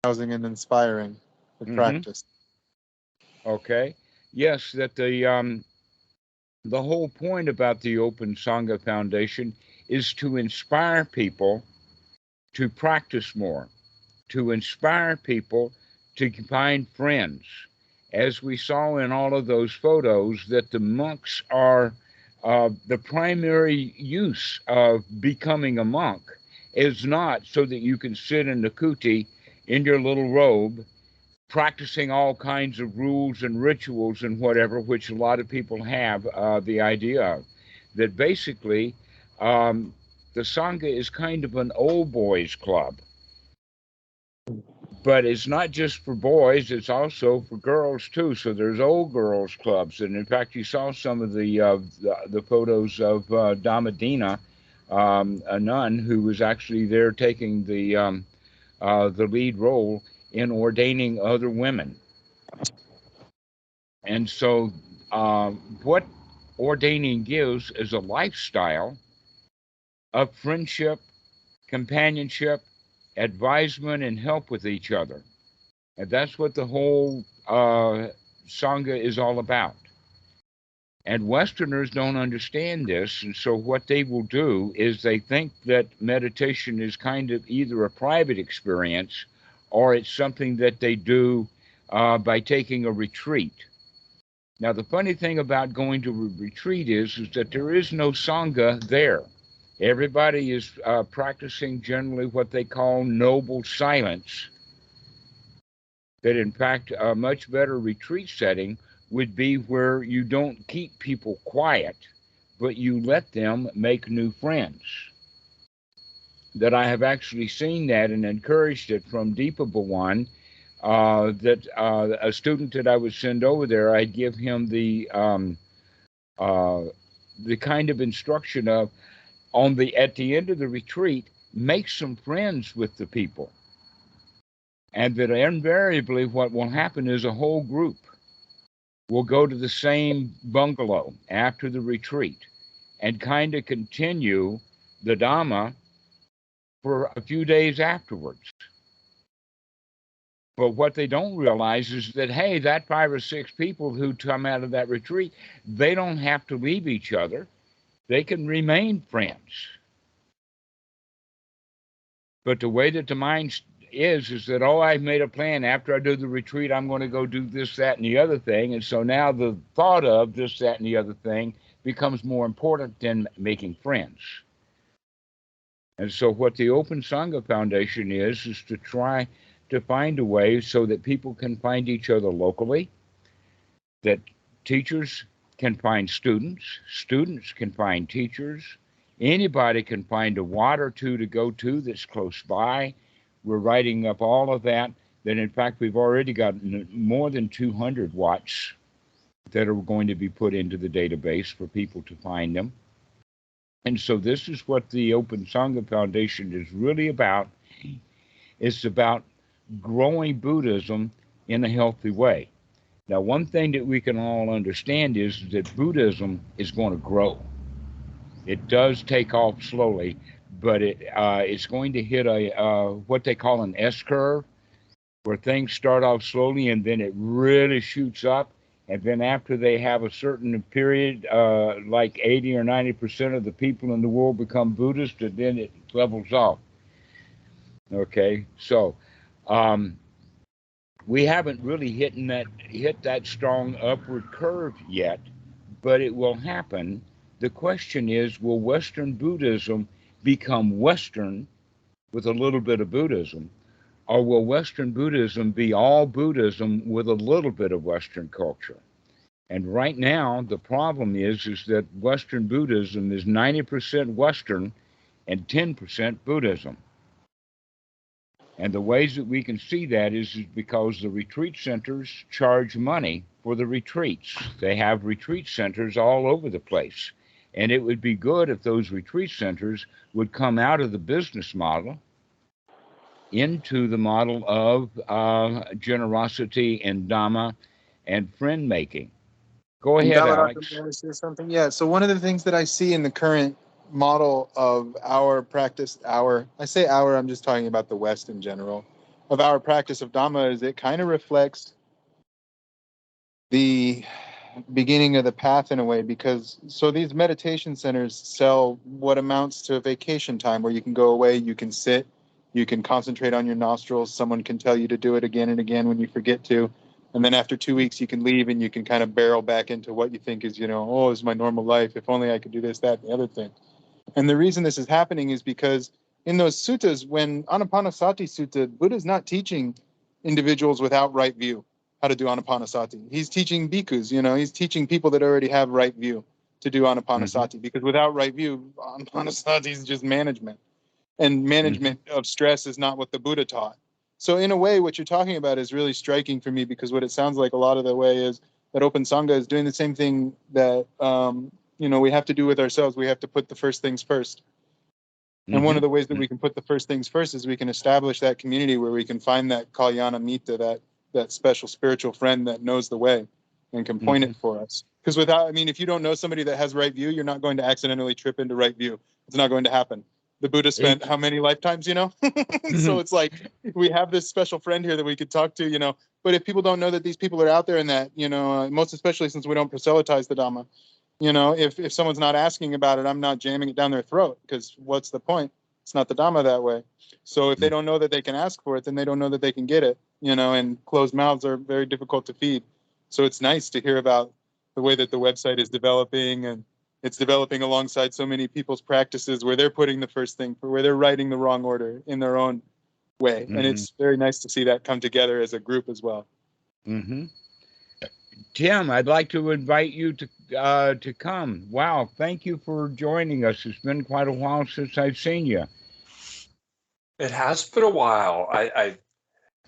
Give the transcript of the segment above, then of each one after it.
Housing and inspiring the practice. Okay. Yes, that the whole point about the Open Sangha Foundation is to inspire people to practice more, to inspire people to find friends. As we saw in all of those photos, that the monks are the primary use of becoming a monk is not so that you can sit in the kuti in your little robe practicing all kinds of rules and rituals and whatever, which a lot of people have the idea of. That basically, um, the Sangha is kind of an old boys club, but it's not just for boys, it's also for girls too. So there's old girls clubs. And in fact, you saw some of the photos of Dhammadina, a nun who was actually there taking the lead role in ordaining other women. And so, what ordaining gives is a lifestyle of friendship, companionship, advisement, and help with each other. And that's what the whole Sangha is all about. And Westerners don't understand this. And so, what they will do is they think that meditation is kind of either a private experience or it's something that they do by taking a retreat. Now, the funny thing about going to a retreat is that there is no Sangha there. Everybody is practicing generally what they call noble silence. That, in fact, a much better retreat setting would be where you don't keep people quiet, but you let them make new friends. That I have actually seen that and encouraged it from Deepa Bhawan, that a student that I would send over there, I'd give him uh, the kind of instruction of on the at the end of the retreat, make some friends with the people, and that invariably what will happen is a whole group will go to the same bungalow after the retreat and kind of continue the Dhamma for a few days afterwards. But what they don't realize is that, hey, that 5 or 6 people who come out of that retreat, they don't have to leave each other. They can remain friends. But the way that the mind is that, oh, I've made a plan. After I do the retreat, I'm going to go do this, that, and the other thing. And so now the thought of this, that, and the other thing becomes more important than making friends. And so what the Open Sangha Foundation is to try to find a way so that people can find each other locally, that teachers can find students, students can find teachers, anybody can find a watt or two to go to that's close by. We're writing up all of that. That in fact we've already got more than 200 watts that are going to be put into the database for people to find them. And so this is what the Open Sangha Foundation is really about. It's about growing Buddhism in a healthy way. Now, one thing that we can all understand is that Buddhism is going to grow. It does take off slowly, but it's going to hit a what they call an S curve, where things start off slowly and then it really shoots up. And then after they have a certain period, like 80 or 90% of the people in the world become Buddhist, and then it levels off. Okay, so um, we haven't really hit that strong upward curve yet, but it will happen. The question is, will Western Buddhism become Western with a little bit of Buddhism, or will Western Buddhism be all Buddhism with a little bit of Western culture? And right now, the problem is that Western Buddhism is 90% Western and 10% Buddhism. And the ways that we can see that is because the retreat centers charge money for the retreats. They have retreat centers all over the place. And it would be good if those retreat centers would come out of the business model into the model of generosity and Dhamma and friend making. Go ahead, Dhammarato, Alex. may I say something? Yeah. So one of the things that I see in the current model of our practice, I say our, I'm just talking about the West in general, of our practice of Dhamma is it kind of reflects the beginning of the path in a way, because so these meditation centers sell what amounts to a vacation time where you can go away, you can sit, you can concentrate on your nostrils, someone can tell you to do it again and again when you forget to, and then after 2 weeks you can leave and you can kind of barrel back into what you think is, oh, this is my normal life, if only I could do this, that, and the other thing. And the reason this is happening is because in those suttas, when Anapanasati Sutta, Buddha's not teaching individuals without right view how to do Anapanasati. He's teaching bhikkhus, he's teaching people that already have right view to do Anapanasati, because without right view, Anapanasati is just management. And management of stress is not what the Buddha taught. So in a way, what you're talking about is really striking for me, because what it sounds like a lot of the way is that Open Sangha is doing the same thing that, we have to do with ourselves. We have to put the first things first. And one of the ways that we can put the first things first is we can establish that community where we can find that Kalyana Mita, that special spiritual friend that knows the way and can point it for us. Because if you don't know somebody that has right view, you're not going to accidentally trip into right view. It's not going to happen. The Buddha spent how many lifetimes, So it's like we have this special friend here that we could talk to, but if people don't know that these people are out there and that, most especially since we don't proselytize the Dhamma, if someone's not asking about it, I'm not jamming it down their throat, because what's the point? It's not the Dhamma that way. So if they don't know that they can ask for it, then they don't know that they can get it, and closed mouths are very difficult to feed. So it's nice to hear about the way that the website is developing, and it's developing alongside so many people's practices where they're putting the first thing, where they're writing the wrong order in their own way. And it's very nice to see that come together as a group as well. Tim, I'd like to invite you to come. Wow, thank you for joining us. It's been quite a while since I've seen you. It has been a while. I'm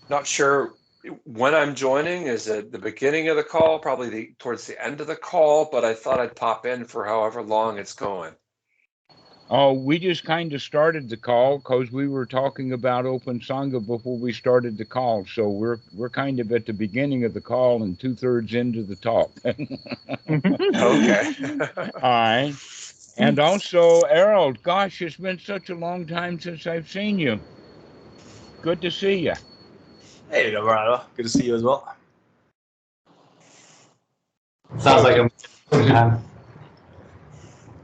not sure when I'm joining. Is it the beginning of the call, probably towards the end of the call, but I thought I'd pop in for however long it's going. Oh, we just kind of started the call because we were talking about Open Sangha before we started the call. So we're kind of at the beginning of the call and 2/3 into the talk. Okay. All right. And also, Errol, gosh, it's been such a long time since I've seen you. Good to see you. Hey, Dhammarato. Good to see you as well. Sounds like a time.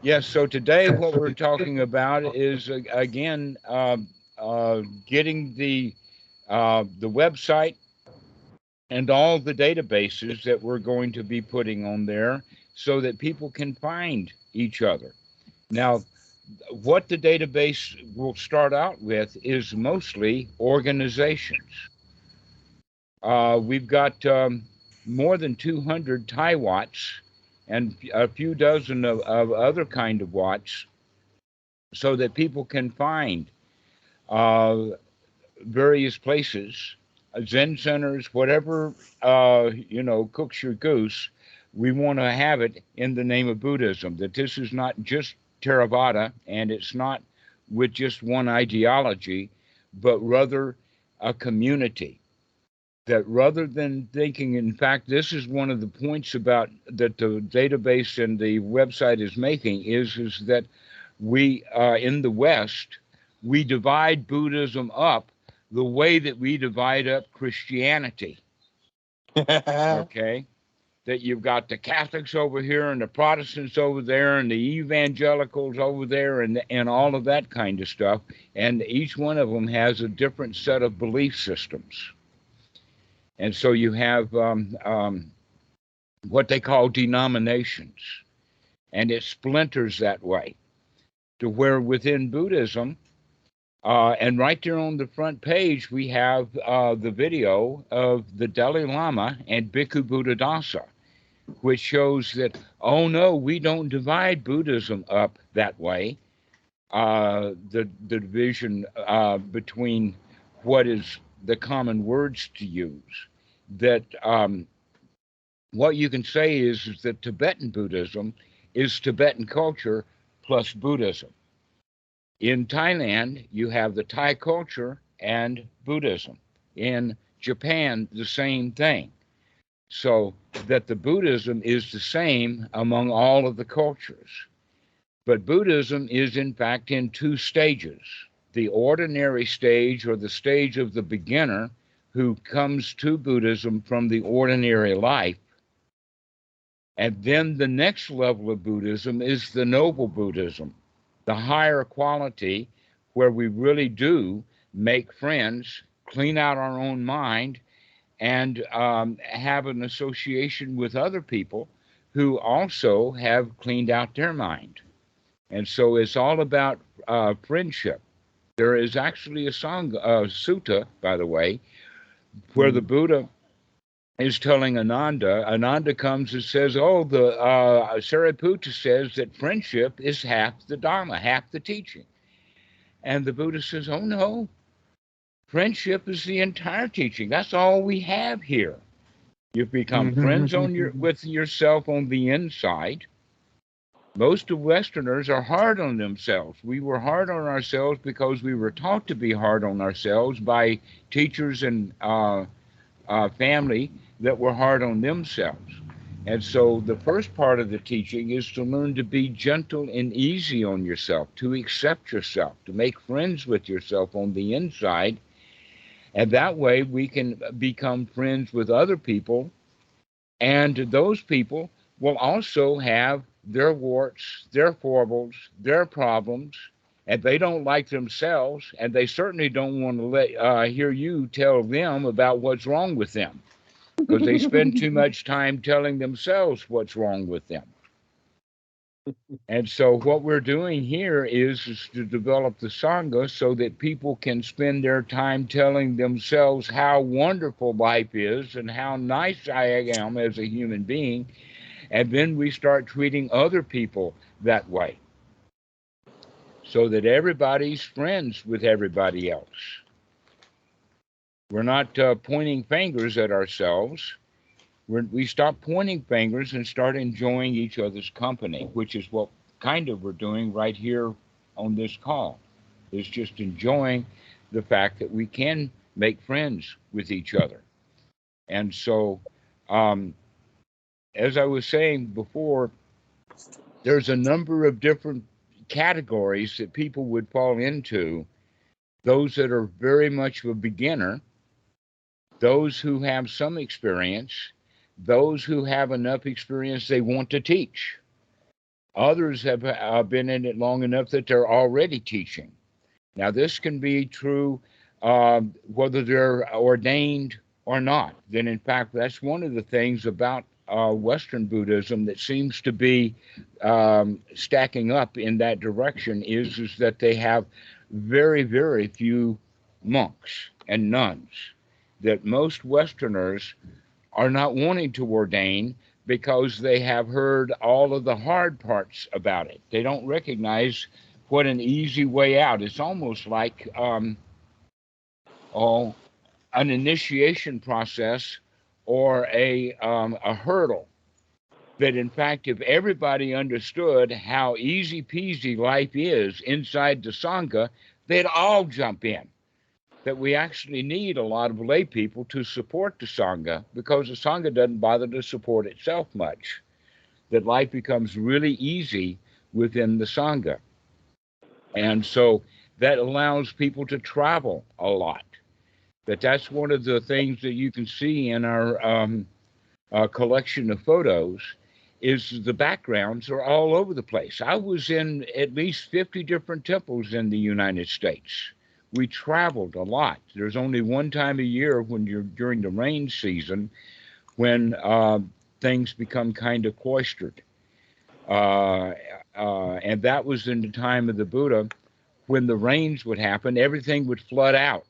Yes, so today what we're talking about is, again, getting the website and all the databases that we're going to be putting on there so that people can find each other. Now, what the database will start out with is mostly organizations. We've got more than 200 Thai Watts and a few dozen of other kind of Watts, so that people can find various places, Zen centers, whatever, cooks your goose. We want to have it in the name of Buddhism, that this is not just Theravada, and it's not with just one ideology, but rather a community. That rather than thinking, in fact, this is one of the points about that the database and the website is making is that we, in the West, we divide Buddhism up the way that we divide up Christianity. Okay? That you've got the Catholics over here and the Protestants over there and the evangelicals over there and all of that kind of stuff. And each one of them has a different set of belief systems. And so you have what they call denominations, and it splinters that way to where within Buddhism, and right there on the front page, we have the video of the Dalai Lama and Bhikkhu Buddhadasa, which shows that, oh no, we don't divide Buddhism up that way. The division between what is the common words to use. That what you can say is that Tibetan Buddhism is Tibetan culture plus Buddhism. In Thailand, you have the Thai culture and Buddhism. In Japan, the same thing. So that the Buddhism is the same among all of the cultures. But Buddhism is, in fact, in two stages. The ordinary stage, or the stage of the beginner, who comes to Buddhism from the ordinary life. And then the next level of Buddhism is the noble Buddhism, the higher quality, where we really do make friends, clean out our own mind, and have an association with other people who also have cleaned out their mind. And so it's all about friendship. There is actually a sutta, by the way, where the Buddha is telling Ananda. Ananda comes and says, "Oh, the Sariputta says that friendship is half the Dhamma, half the teaching." And the Buddha says, "Oh no, friendship is the entire teaching. That's all we have here. You've become friends with yourself on the inside." Most of Westerners are hard on themselves. We were hard on ourselves because we were taught to be hard on ourselves by teachers and family that were hard on themselves. And so the first part of the teaching is to learn to be gentle and easy on yourself, to accept yourself, to make friends with yourself on the inside. And that way we can become friends with other people. And those people will also have their warts, their foibles, their problems, and they don't like themselves, and they certainly don't want to hear you tell them about what's wrong with them, because they spend too much time telling themselves what's wrong with them. And so what we're doing here is to develop the Sangha so that people can spend their time telling themselves how wonderful life is and how nice I am as a human being. And then we start treating other people that way, so that everybody's friends with everybody else. We're not pointing fingers at ourselves. We stop pointing fingers and start enjoying each other's company, which is what kind of we're doing right here on this call, is just enjoying the fact that we can make friends with each other. And so, as I was saying before, there's a number of different categories that people would fall into. Those that are very much of a beginner, those who have some experience, those who have enough experience they want to teach. Others have been in it long enough that they're already teaching. Now, this can be true whether they're ordained or not. Then, in fact, that's one of the things about Western Buddhism that seems to be stacking up in that direction is that they have very, very few monks and nuns. That most Westerners are not wanting to ordain because they have heard all of the hard parts about it. They don't recognize what an easy way out. It's almost like an initiation process or a hurdle. That in fact, if everybody understood how easy peasy life is inside the Sangha, they'd all jump in. That we actually need a lot of lay people to support the Sangha, because the Sangha doesn't bother to support itself much. That life becomes really easy within the Sangha. And so that allows people to travel a lot. That's one of the things that you can see in our collection of photos, is the backgrounds are all over the place. I was in at least 50 different temples in the United States. We traveled a lot. There's only one time a year when you're during the rain season when things become kind of cloistered. And that was in the time of the Buddha. When the rains would happen, everything would flood out.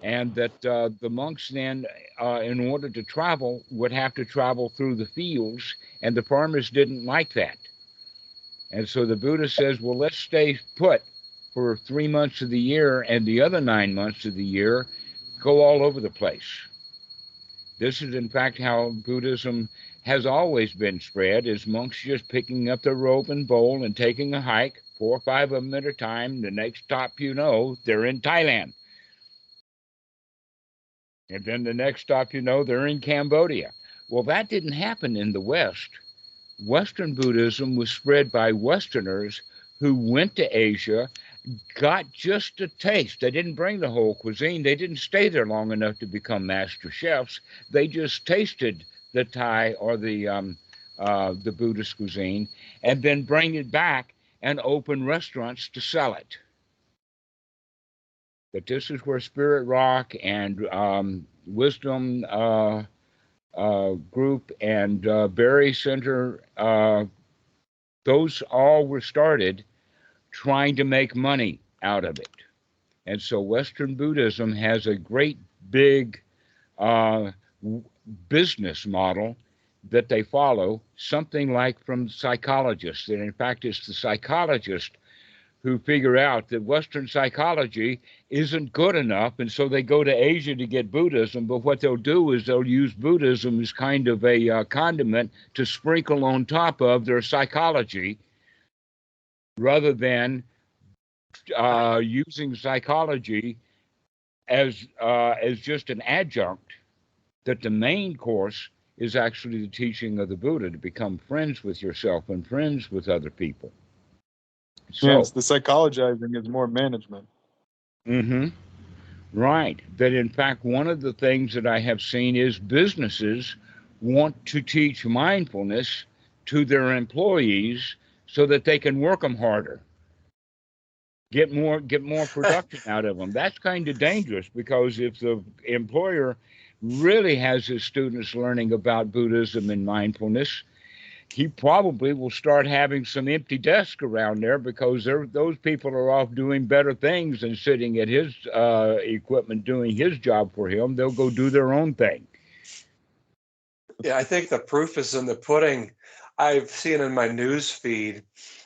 And that the monks then, in order to travel, would have to travel through the fields, and the farmers didn't like that. And so the Buddha says, well, let's stay put for 3 months of the year, and the other 9 months of the year, go all over the place. This is, in fact, how Buddhism has always been spread, is monks just picking up their robe and bowl and taking a hike, 4 or 5 of them at a time. The next stop you know, they're in Thailand. And then the next stop you know, they're in Cambodia. Well, that didn't happen in the West. Western Buddhism was spread by Westerners who went to Asia got just a taste. They didn't bring the whole cuisine. They didn't stay there long enough to become master chefs. They just tasted the Thai or the Buddhist cuisine, and then bring it back and open restaurants to sell it. But this is where Spirit Rock and Wisdom Group and Berry Center, those all were started trying to make money out of it. And so Western Buddhism has a great big business model that they follow, something like from psychologists. And in fact, it's the psychologists who figure out that Western psychology isn't good enough, and so they go to Asia to get Buddhism. But what they'll do is they'll use Buddhism as kind of a condiment to sprinkle on top of their psychology, rather than using psychology as just an adjunct. That the main course is actually the teaching of the Buddha, to become friends with yourself and friends with other people. So, yes, the psychologizing is more management. Mm-hmm. Right. That in fact, one of the things that I have seen is businesses want to teach mindfulness to their employees so that they can work them harder, get more production out of them. That's kind of dangerous, because if the employer really has his students learning about Buddhism and mindfulness, he probably will start having some empty desks around there, because those people are off doing better things than sitting at his equipment doing his job for him. They'll go do their own thing. Yeah, I think the proof is in the pudding. I've seen in my news feed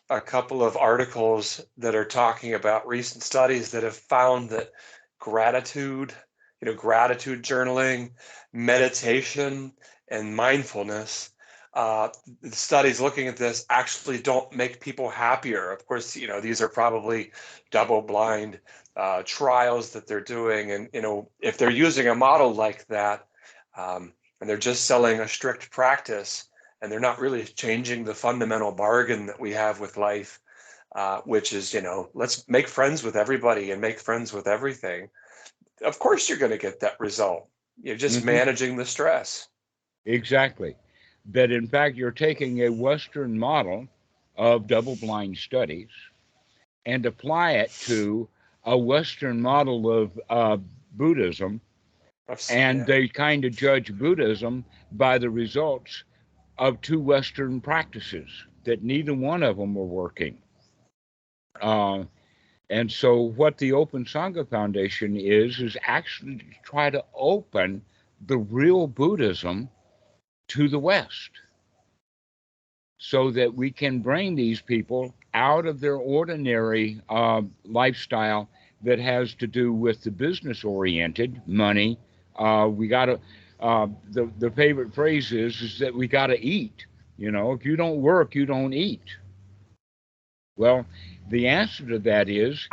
a couple of articles that are talking about recent studies that have found that gratitude journaling, meditation, and mindfulness, studies looking at this actually don't make people happier. Of course, these are probably double-blind trials that they're doing, and if they're using a model like that, and they're just selling a strict practice, and they're not really changing the fundamental bargain that we have with life, which is, let's make friends with everybody and make friends with everything. Of course you're going to get that result. You're just managing the stress. Exactly. That in fact, you're taking a Western model of double-blind studies and apply it to a Western model of Buddhism, and they kind of judge Buddhism by the results of two Western practices that neither one of them were working. And so what the Open Sangha Foundation is actually to try to open the real Buddhism to the West, so that we can bring these people out of their ordinary lifestyle that has to do with the business-oriented money. We got to, the favorite phrase is that we got to eat. If you don't work, you don't eat. Well, the answer to that is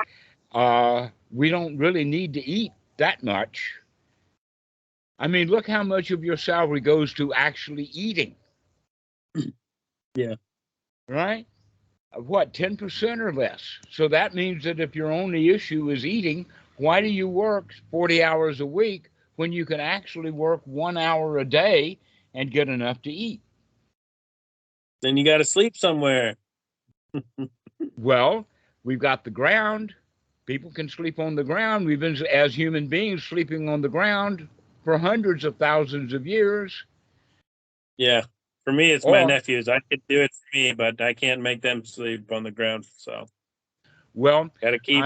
we don't really need to eat that much. I mean, look how much of your salary goes to actually eating. Yeah. Right? What, 10% or less? So that means that if your only issue is eating, why do you work 40 hours a week when you can actually work 1 hour a day and get enough to eat? Then you got to sleep somewhere. Well, we've got the ground. People can sleep on the ground. We've been, as human beings, sleeping on the ground for hundreds of thousands of years. Yeah. For me, it's my nephews. I could do it for me, but I can't make them sleep on the ground. So, well, gotta keep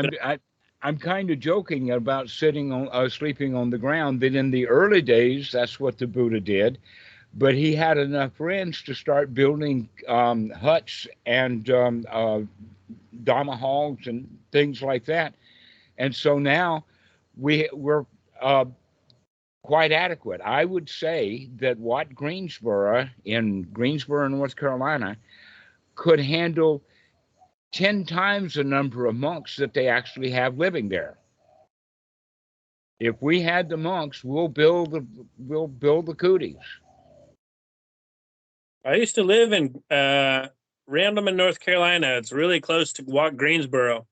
I'm kind of joking about sleeping on the ground. That in the early days, that's what the Buddha did, but he had enough friends to start building huts and Dhamma halls and things like that, and so now we're quite adequate. I would say that Wat Greensboro in Greensboro, North Carolina, could handle 10 times the number of monks that they actually have living there. If we had the monks, we'll build the cooties. I used to live in Randleman, North Carolina. It's really close to Wat Greensboro.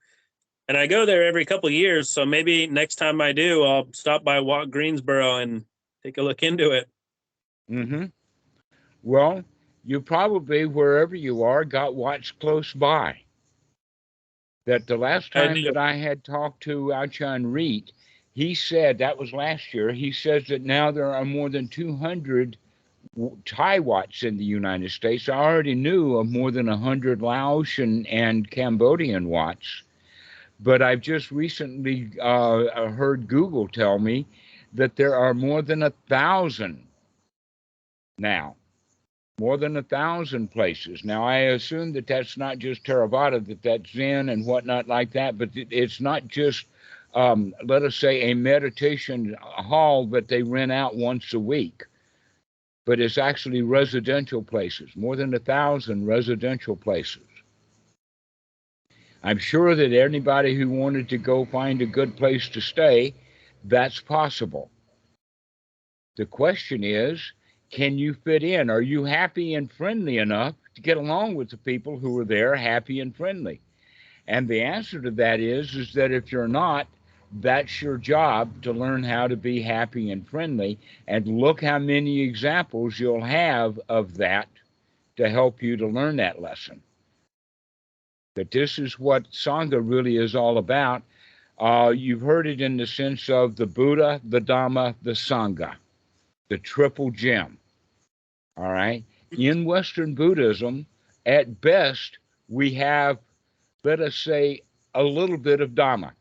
And I go there every couple of years, so maybe next time I do, I'll stop by Walk Greensboro and take a look into it. Mm-hmm. Well, you probably, wherever you are, got Watts close by. That the last I time do. that I had talked to Achan Reet, he said, that was last year, he says that now there are more than 200 Thai Watts in the United States. I already knew of more than 100 Laotian and Cambodian Watts, but I've just recently heard Google tell me that there are more than 1,000 now. More than 1,000 places. Now, I assume that that's not just Theravada, that that's Zen and whatnot like that, but it's not just, let us say, a meditation hall that they rent out once a week, but it's actually residential places, more than 1,000 residential places. I'm sure that anybody who wanted to go find a good place to stay, that's possible. The question is, can you fit in? Are you happy and friendly enough to get along with the people who are there, happy and friendly? And the answer to that is that if you're not, that's your job to learn how to be happy and friendly. And look how many examples you'll have of that to help you to learn that lesson. That this is what Sangha really is all about. You've heard it in the sense of the Buddha, the Dhamma, the Sangha, the triple gem. All right. In Western Buddhism, at best, we have, let us say, a little bit of Dhamma.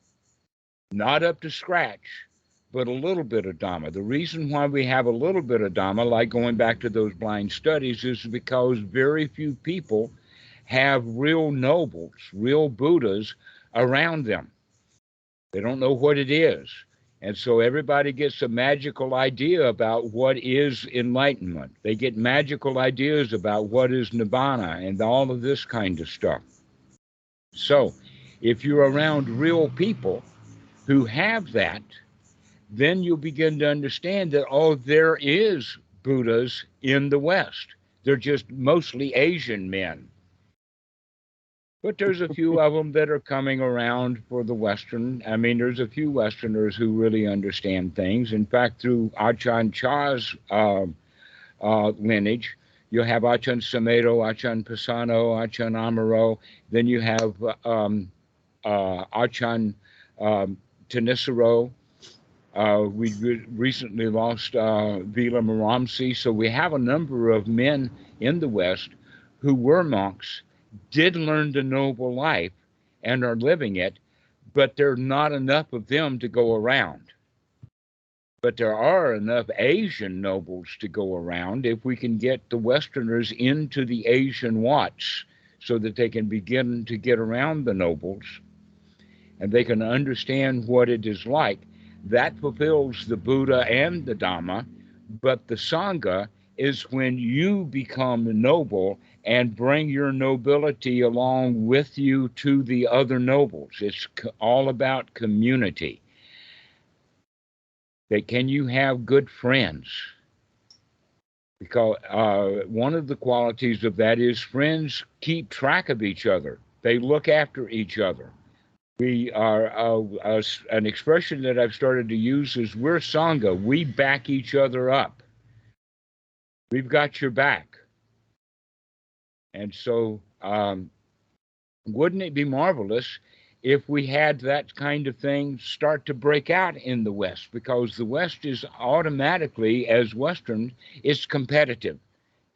Not up to scratch, but a little bit of Dhamma. The reason why we have a little bit of Dhamma, like going back to those blind studies, is because very few people have real nobles, real Buddhas around them. They don't know what it is. And so everybody gets a magical idea about what is enlightenment. They get magical ideas about what is nibbana and all of this kind of stuff. So if you're around real people who have that, then you'll begin to understand that, oh, there is Buddhas in the West. They're just mostly Asian men. But there's a few of them that are coming around for the Western. I mean, there's a few Westerners who really understand things. In fact, through Ajahn Chah's lineage, you have Ajahn Sumedho, Ajahn Pisano, Ajahn Amaro. Then you have Ajahn Tanisaro. We recently lost Vila Maramsi. So we have a number of men in the West who were monks, did learn the noble life and are living it, but there are not enough of them to go around. But there are enough Asian nobles to go around if we can get the Westerners into the Asian Watts so that they can begin to get around the nobles and they can understand what it is like. That fulfills the Buddha and the Dhamma, but the Sangha is when you become noble and bring your nobility along with you to the other nobles. It's all about community. That can you have good friends? Because one of the qualities of that is friends keep track of each other. They look after each other. We are an expression that I've started to use is we're Sangha. We back each other up. We've got your back. And so wouldn't it be marvelous if we had that kind of thing start to break out in the West? Because the West is automatically, as Western, it's competitive.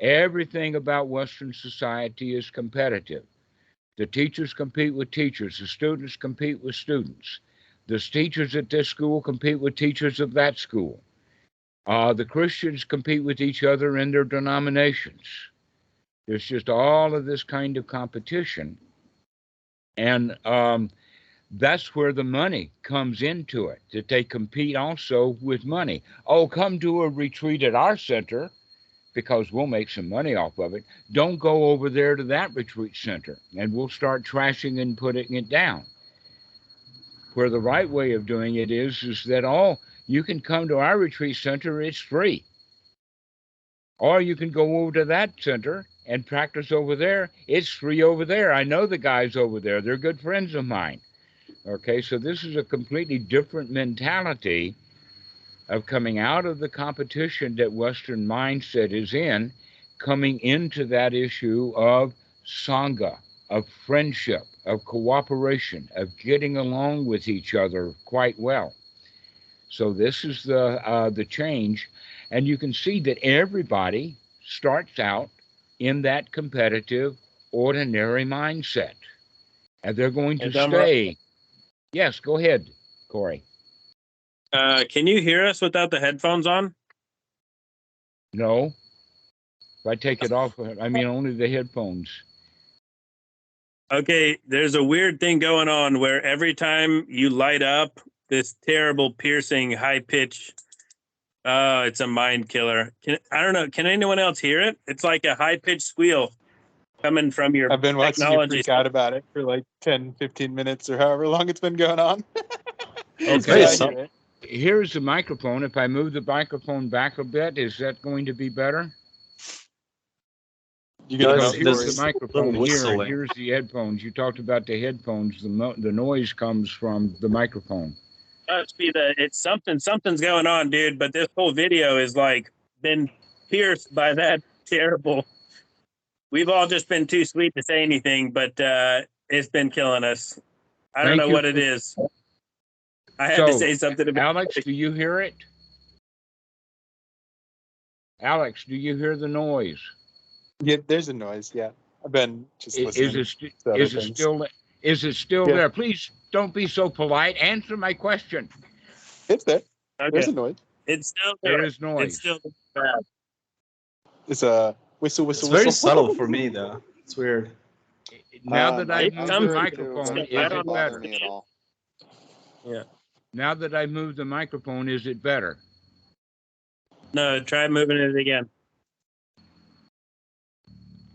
Everything about Western society is competitive. The teachers compete with teachers. The students compete with students. The teachers at this school compete with teachers of that school. The Christians compete with each other in their denominations. There's just all of this kind of competition. And that's where the money comes into it, that they compete also with money. Oh, come to a retreat at our center because we'll make some money off of it. Don't go over there to that retreat center and we'll start trashing and putting it down. Where the right way of doing it is that, oh, you can come to our retreat center, it's free. Or you can go over to that center and practice over there. It's free over there. I know the guys over there. They're good friends of mine. Okay, so this is a completely different mentality of coming out of the competition that Western mindset is in, coming into that issue of Sangha, of friendship, of cooperation, of getting along with each other quite well. So this is the change, and you can see that everybody starts out in that competitive, ordinary mindset, and they're going to stay. Yes, go ahead, Corey. Can you hear us without the headphones on? No, if I take it off, I mean only the headphones. Okay, there's a weird thing going on where every time you light up, this terrible, piercing, high pitch. It's a mind killer. I don't know. Can anyone else hear it? It's like a high pitched squeal coming from your I've been watching you technology. freak out about it for like 10, 15 minutes or however long it's been going on. Okay, I hear it. here's the microphone. If I move the microphone back a bit, is that going to be better? You No, gonna Because know here's stories. the microphone here, and whistling. here's the headphones. You talked about the headphones. The noise comes from the microphone. Must be it's something's going on, dude. But this whole video is like been pierced by that terrible. We've all just been too sweet to say anything, but it's been killing us. I don't know what it is. I had to say something about Alex, do you hear it? Alex, do you hear the noise? Yeah, there's a noise. Yeah, I've been just listening. Is it still there? Please don't be so polite. Answer my question. It's there. Okay. There's a noise. It's still there is noise. It's still bad. It's a whistle. It's very subtle for me, though. It's weird. Now that I moved the comes- microphone, it is don't it bother better? me at all. Yeah. Now that I moved the microphone, is it better? No, try moving it again.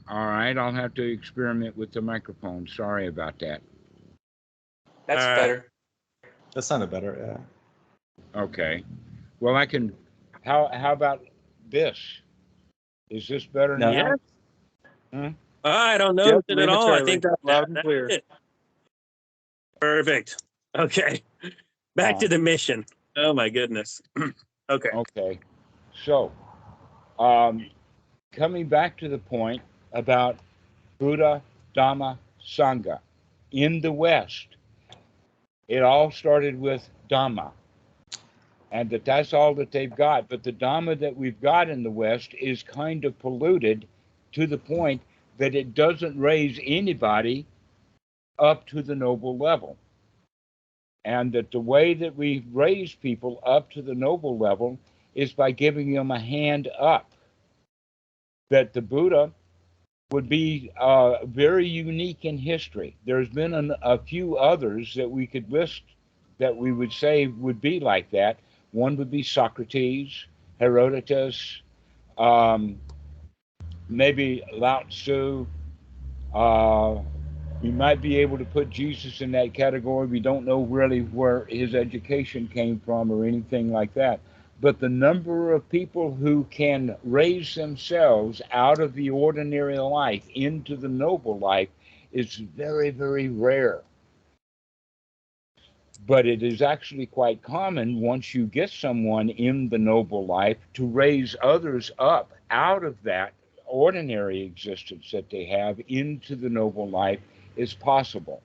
All right, I'll have to experiment with the microphone. Sorry about that. That's better. That sounded better, yeah. Okay. Well, I can. How about this? Is this better No. now? Yeah. I don't know Yep, it at all. I think that's loud and clear. it. Perfect. Okay. Back to the mission. Oh my goodness. Okay. Okay. So, coming back to the point about Buddha, Dhamma, Sangha. In the West, it all started with Dhamma. And that's all that they've got. But the Dhamma that we've got in the West is kind of polluted to the point that it doesn't raise anybody up to the noble level. And that the way that we raise people up to the noble level is by giving them a hand up. That the Buddha would be very unique in history. There's been a few others that we could list that we would say would be like that. One would be Socrates, Herodotus, maybe Lao Tzu. We might be able to put Jesus in that category. We don't know really where his education came from or anything like that. But the number of people who can raise themselves out of the ordinary life into the noble life is very, very rare. But it is actually quite common once you get someone in the noble life to raise others up out of that ordinary existence that they have into the noble life is possible.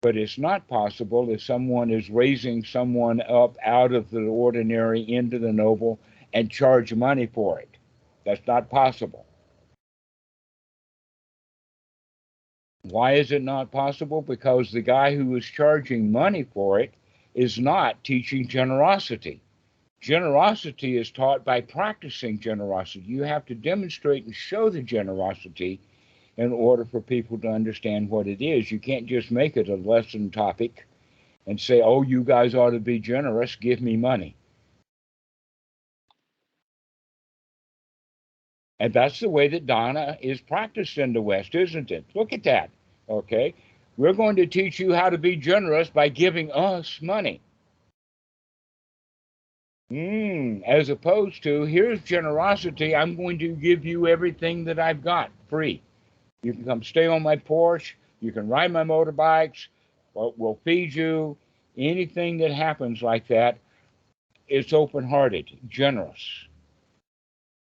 But it's not possible if someone is raising someone up out of the ordinary into the noble and charge money for it. That's not possible. Why is it not possible? Because the guy who is charging money for it is not teaching generosity. Generosity is taught by practicing generosity. You have to demonstrate and show the generosity in order for people to understand what it is. You can't just make it a lesson topic and say, oh, you guys ought to be generous, give me money. And that's the way that Dhamma is practiced in the West, isn't it? Look at that, okay? We're going to teach you how to be generous by giving us money. As opposed to, here's generosity, I'm going to give you everything that I've got free. You can come stay on my porch, you can ride my motorbikes, will feed you. Anything that happens like that, it's open-hearted, generous.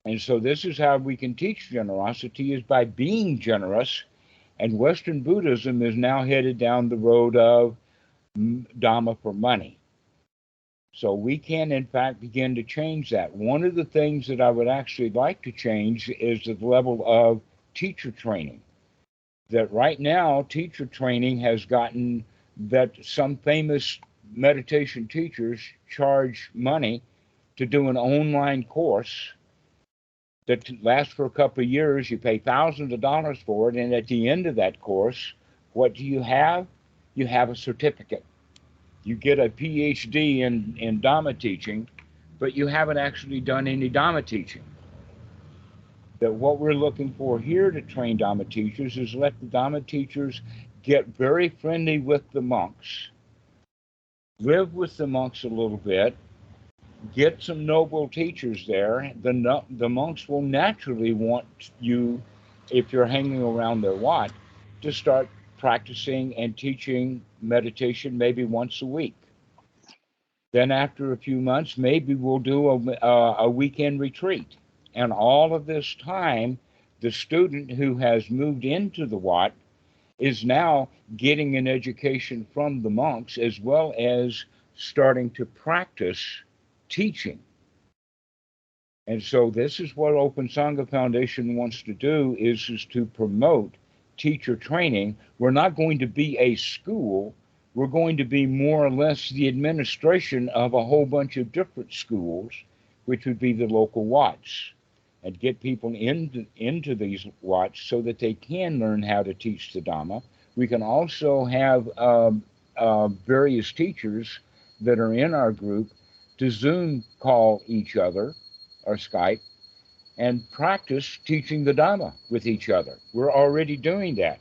And so this is how we can teach generosity, is by being generous. And Western Buddhism is now headed down the road of Dhamma for money. So we can, in fact, begin to change that. One of the things that I would actually like to change is the level of teacher training. That right now, teacher training has gotten that some famous meditation teachers charge money to do an online course that lasts for a couple of years. You pay thousands of dollars for it, and at the end of that course, what do you have? You have a certificate. You get a PhD in Dhamma teaching, but you haven't actually done any Dhamma teaching. That what we're looking for here to train Dhamma teachers is let the Dhamma teachers get very friendly with the monks, live with the monks a little bit, get some noble teachers there. The monks will naturally want you, if you're hanging around their wat, to start practicing and teaching meditation maybe once a week. Then after a few months, maybe we'll do a weekend retreat. And all of this time, the student who has moved into the wat is now getting an education from the monks, as well as starting to practice teaching. And so this is what Open Sangha Foundation wants to do, is to promote teacher training. We're not going to be a school. We're going to be more or less the administration of a whole bunch of different schools, which would be the local wats, and get people into these wats so that they can learn how to teach the Dhamma. We can also have various teachers that are in our group to Zoom call each other or Skype and practice teaching the Dhamma with each other. We're already doing that.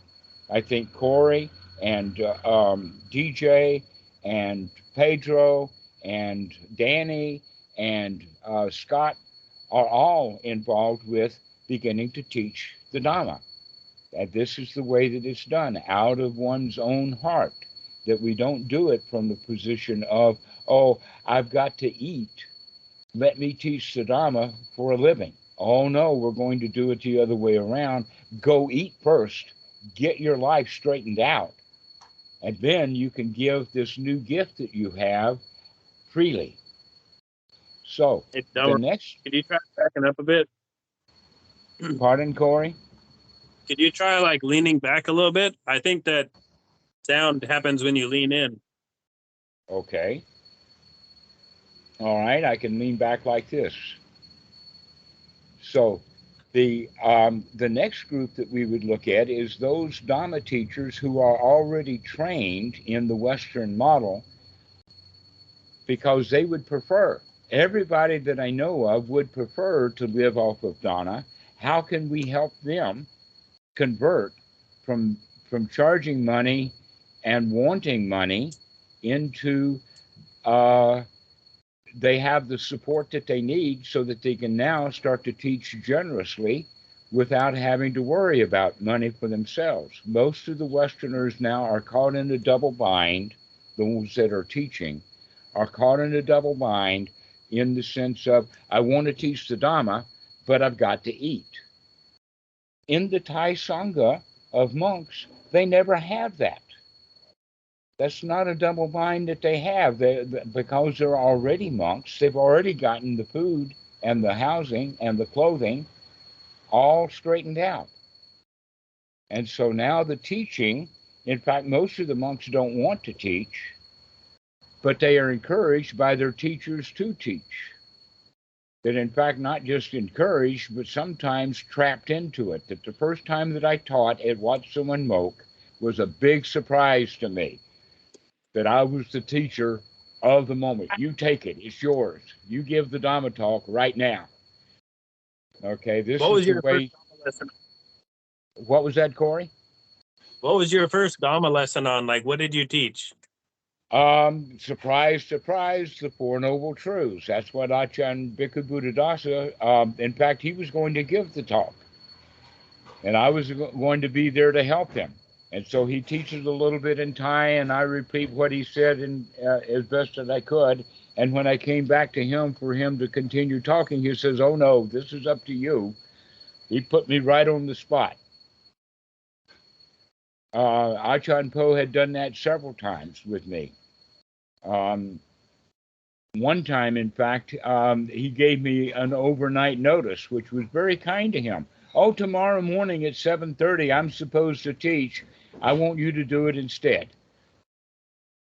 I think Corey and DJ and Pedro and Danny and Scott are all involved with beginning to teach the Dhamma. And this is the way that it's done, out of one's own heart, that we don't do it from the position of, oh, I've got to eat, let me teach the Dhamma for a living. Oh no, we're going to do it the other way around. Go eat first, get your life straightened out, and then you can give this new gift that you have freely. So the next... Could you try backing up a bit? Pardon, Corey? Could you try like leaning back a little bit? I think that sound happens when you lean in. Okay. All right, I can lean back like this. So the next group that we would look at is those Dhamma teachers who are already trained in the Western model, because they would prefer, everybody that I know of would prefer to live off of Dhamma. How can we help them convert from charging money and wanting money into they have the support that they need so that they can now start to teach generously without having to worry about money for themselves. Most of the Westerners now are caught in a double bind. Those that are teaching are caught in a double bind in the sense of, I want to teach the Dhamma, but I've got to eat. In the Thai Sangha of monks, they never have that. That's not a double bind that they have. Because they're already monks, they've already gotten the food and the housing and the clothing all straightened out. And so now the teaching, in fact, most of the monks don't want to teach, but they are encouraged by their teachers to teach. That in fact, not just encouraged, but sometimes trapped into it. That the first time that I taught at Wat Suman Mok was a big surprise to me. That I was the teacher of the moment. You take it, it's yours. You give the Dhamma talk right now. Okay, this is the way. What was that, Corey? What was your first Dhamma lesson on? Like, what did you teach? Surprise, surprise, the Four Noble Truths. That's what Achan Bhikkhu Buddhadasa, in fact, he was going to give the talk. And I was going to be there to help him. And so he teaches a little bit in Thai, and I repeat what he said as best as I could. And when I came back to him for him to continue talking, he says, "Oh no, this is up to you." He put me right on the spot. Achan Po had done that several times with me. One time, in fact, he gave me an overnight notice, which was very kind to him. "Oh, tomorrow morning at 7:30, I'm supposed to teach. I want you to do it instead.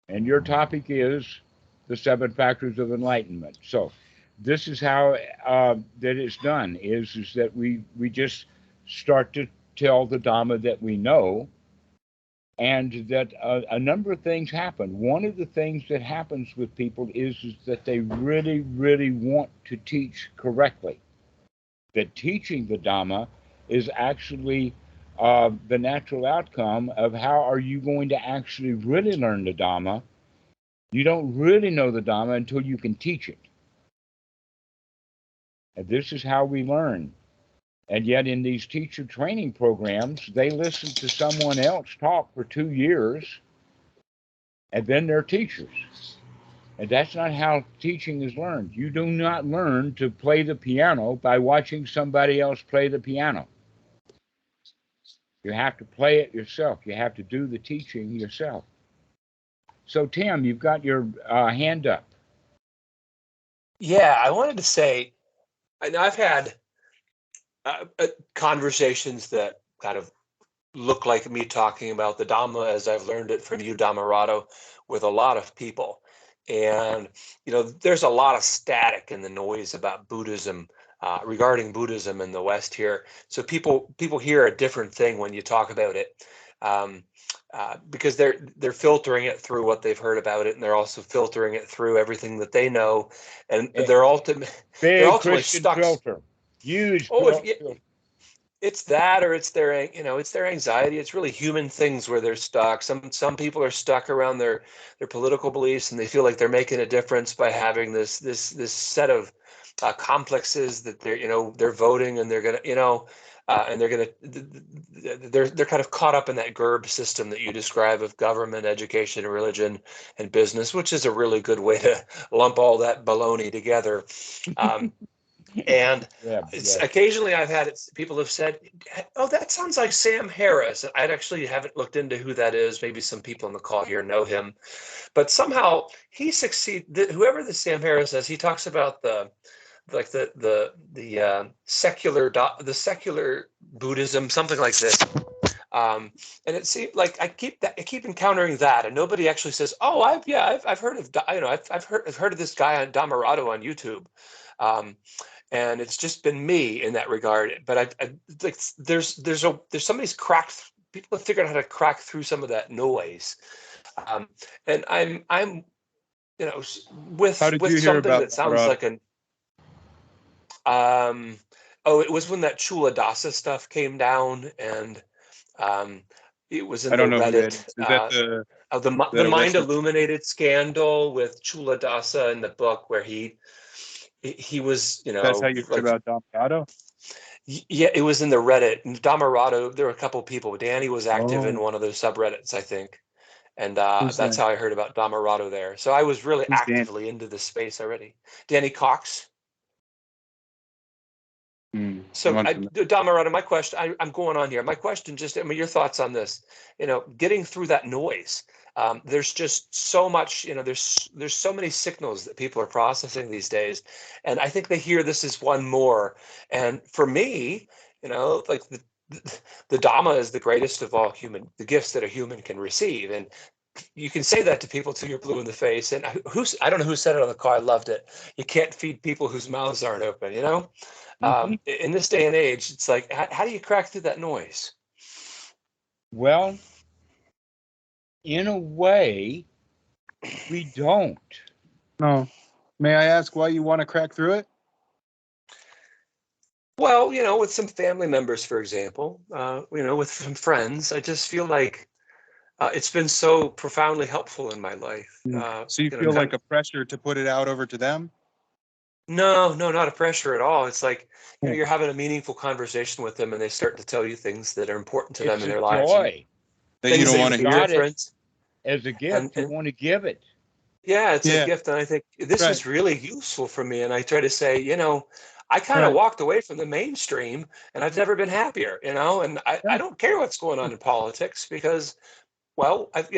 And your topic is the 7 factors of enlightenment." So this is how that it's done, is that we just start to tell the Dhamma that we know, and that a number of things happen. One of the things that happens with people is that they really, really want to teach correctly. That teaching the Dhamma is actually the natural outcome of how are you going to actually really learn the Dhamma. You don't really know the Dhamma until you can teach it. And this is how we learn. And yet in these teacher training programs, they listen to someone else talk for 2 years, and then they're teachers. And that's not how teaching is learned. You do not learn to play the piano by watching somebody else play the piano. You have to play it yourself. You have to do the teaching yourself. So, Tim, you've got your hand up. Yeah, I wanted to say, and I've had conversations that kind of look like me talking about the Dhamma as I've learned it from you, Dhammarato, with a lot of people. And, there's a lot of static in the noise about Buddhism, regarding Buddhism in the West here. So people hear a different thing when you talk about it, because they're filtering it through what they've heard about it, and they're also filtering it through everything that they know, and they're ultimately Christian stuck. Filter, huge. Filter. It's that, or it's their anxiety. It's really human things where they're stuck. Some people are stuck around their political beliefs, and they feel like they're making a difference by having this set of complexes that they're voting, and they're gonna and they're kind of caught up in that GERB system that you describe of government, education, religion, and business, which is a really good way to lump all that baloney together. And occasionally I've had people have said, "Oh, that sounds like Sam Harris." I actually haven't looked into who that is. Maybe some people on the call here know him, but somehow he succeeded. Whoever this Sam Harris is, he talks about the secular Buddhism, something like this. And it seemed like I keep encountering that, and nobody actually says, "Oh, I've heard of I've heard of this guy on Dhammarato on YouTube." And it's just been me in that regard. But there's somebody's cracked. People have figured out how to crack through some of that noise. And I'm with something that sounds like an. It was when that Chula Dasa stuff came down, and it was in the Reddit. Is that the Mind Illuminated scandal with Chula Dasa in the book, where he was, That's how you heard about Dhammarato? Yeah, it was in the Reddit. Dhammarato, there were a couple of people. Danny was active in one of those subreddits, I think. And that's how I heard about Dhammarato there. So I was really actively into this space already. Danny Cox. So Dhammarato, my question, I'm going on here. My question, your thoughts on this, getting through that noise. There's just so much, there's so many signals that people are processing these days. And I think they hear this as one more. And for me, like the Dhamma is the greatest of all the gifts that a human can receive. And you can say that to people till you're blue in the face. And I don't know who said it on the call. I loved it. You can't feed people whose mouths aren't open, In this day and age, it's like, how do you crack through that noise? Well, in a way, we don't. No. May I ask why you want to crack through it? Well, with some family members, for example, with some friends, I just feel like it's been so profoundly helpful in my life. So you feel like a pressure to put it out over to them? No, not a pressure at all. It's like, you're having a meaningful conversation with them, and they start to tell you things that are important to them in their lives. Joy. that you things don't that want to make hear. got it. difference. As a gift, And, you and want to give it. yeah, it's Yeah, a gift. And I think this right, was really useful for me. And I try to say, I kind of right. walked away from the mainstream and I've never been happier, and I Yeah. don't care what's going on in politics because, well, I've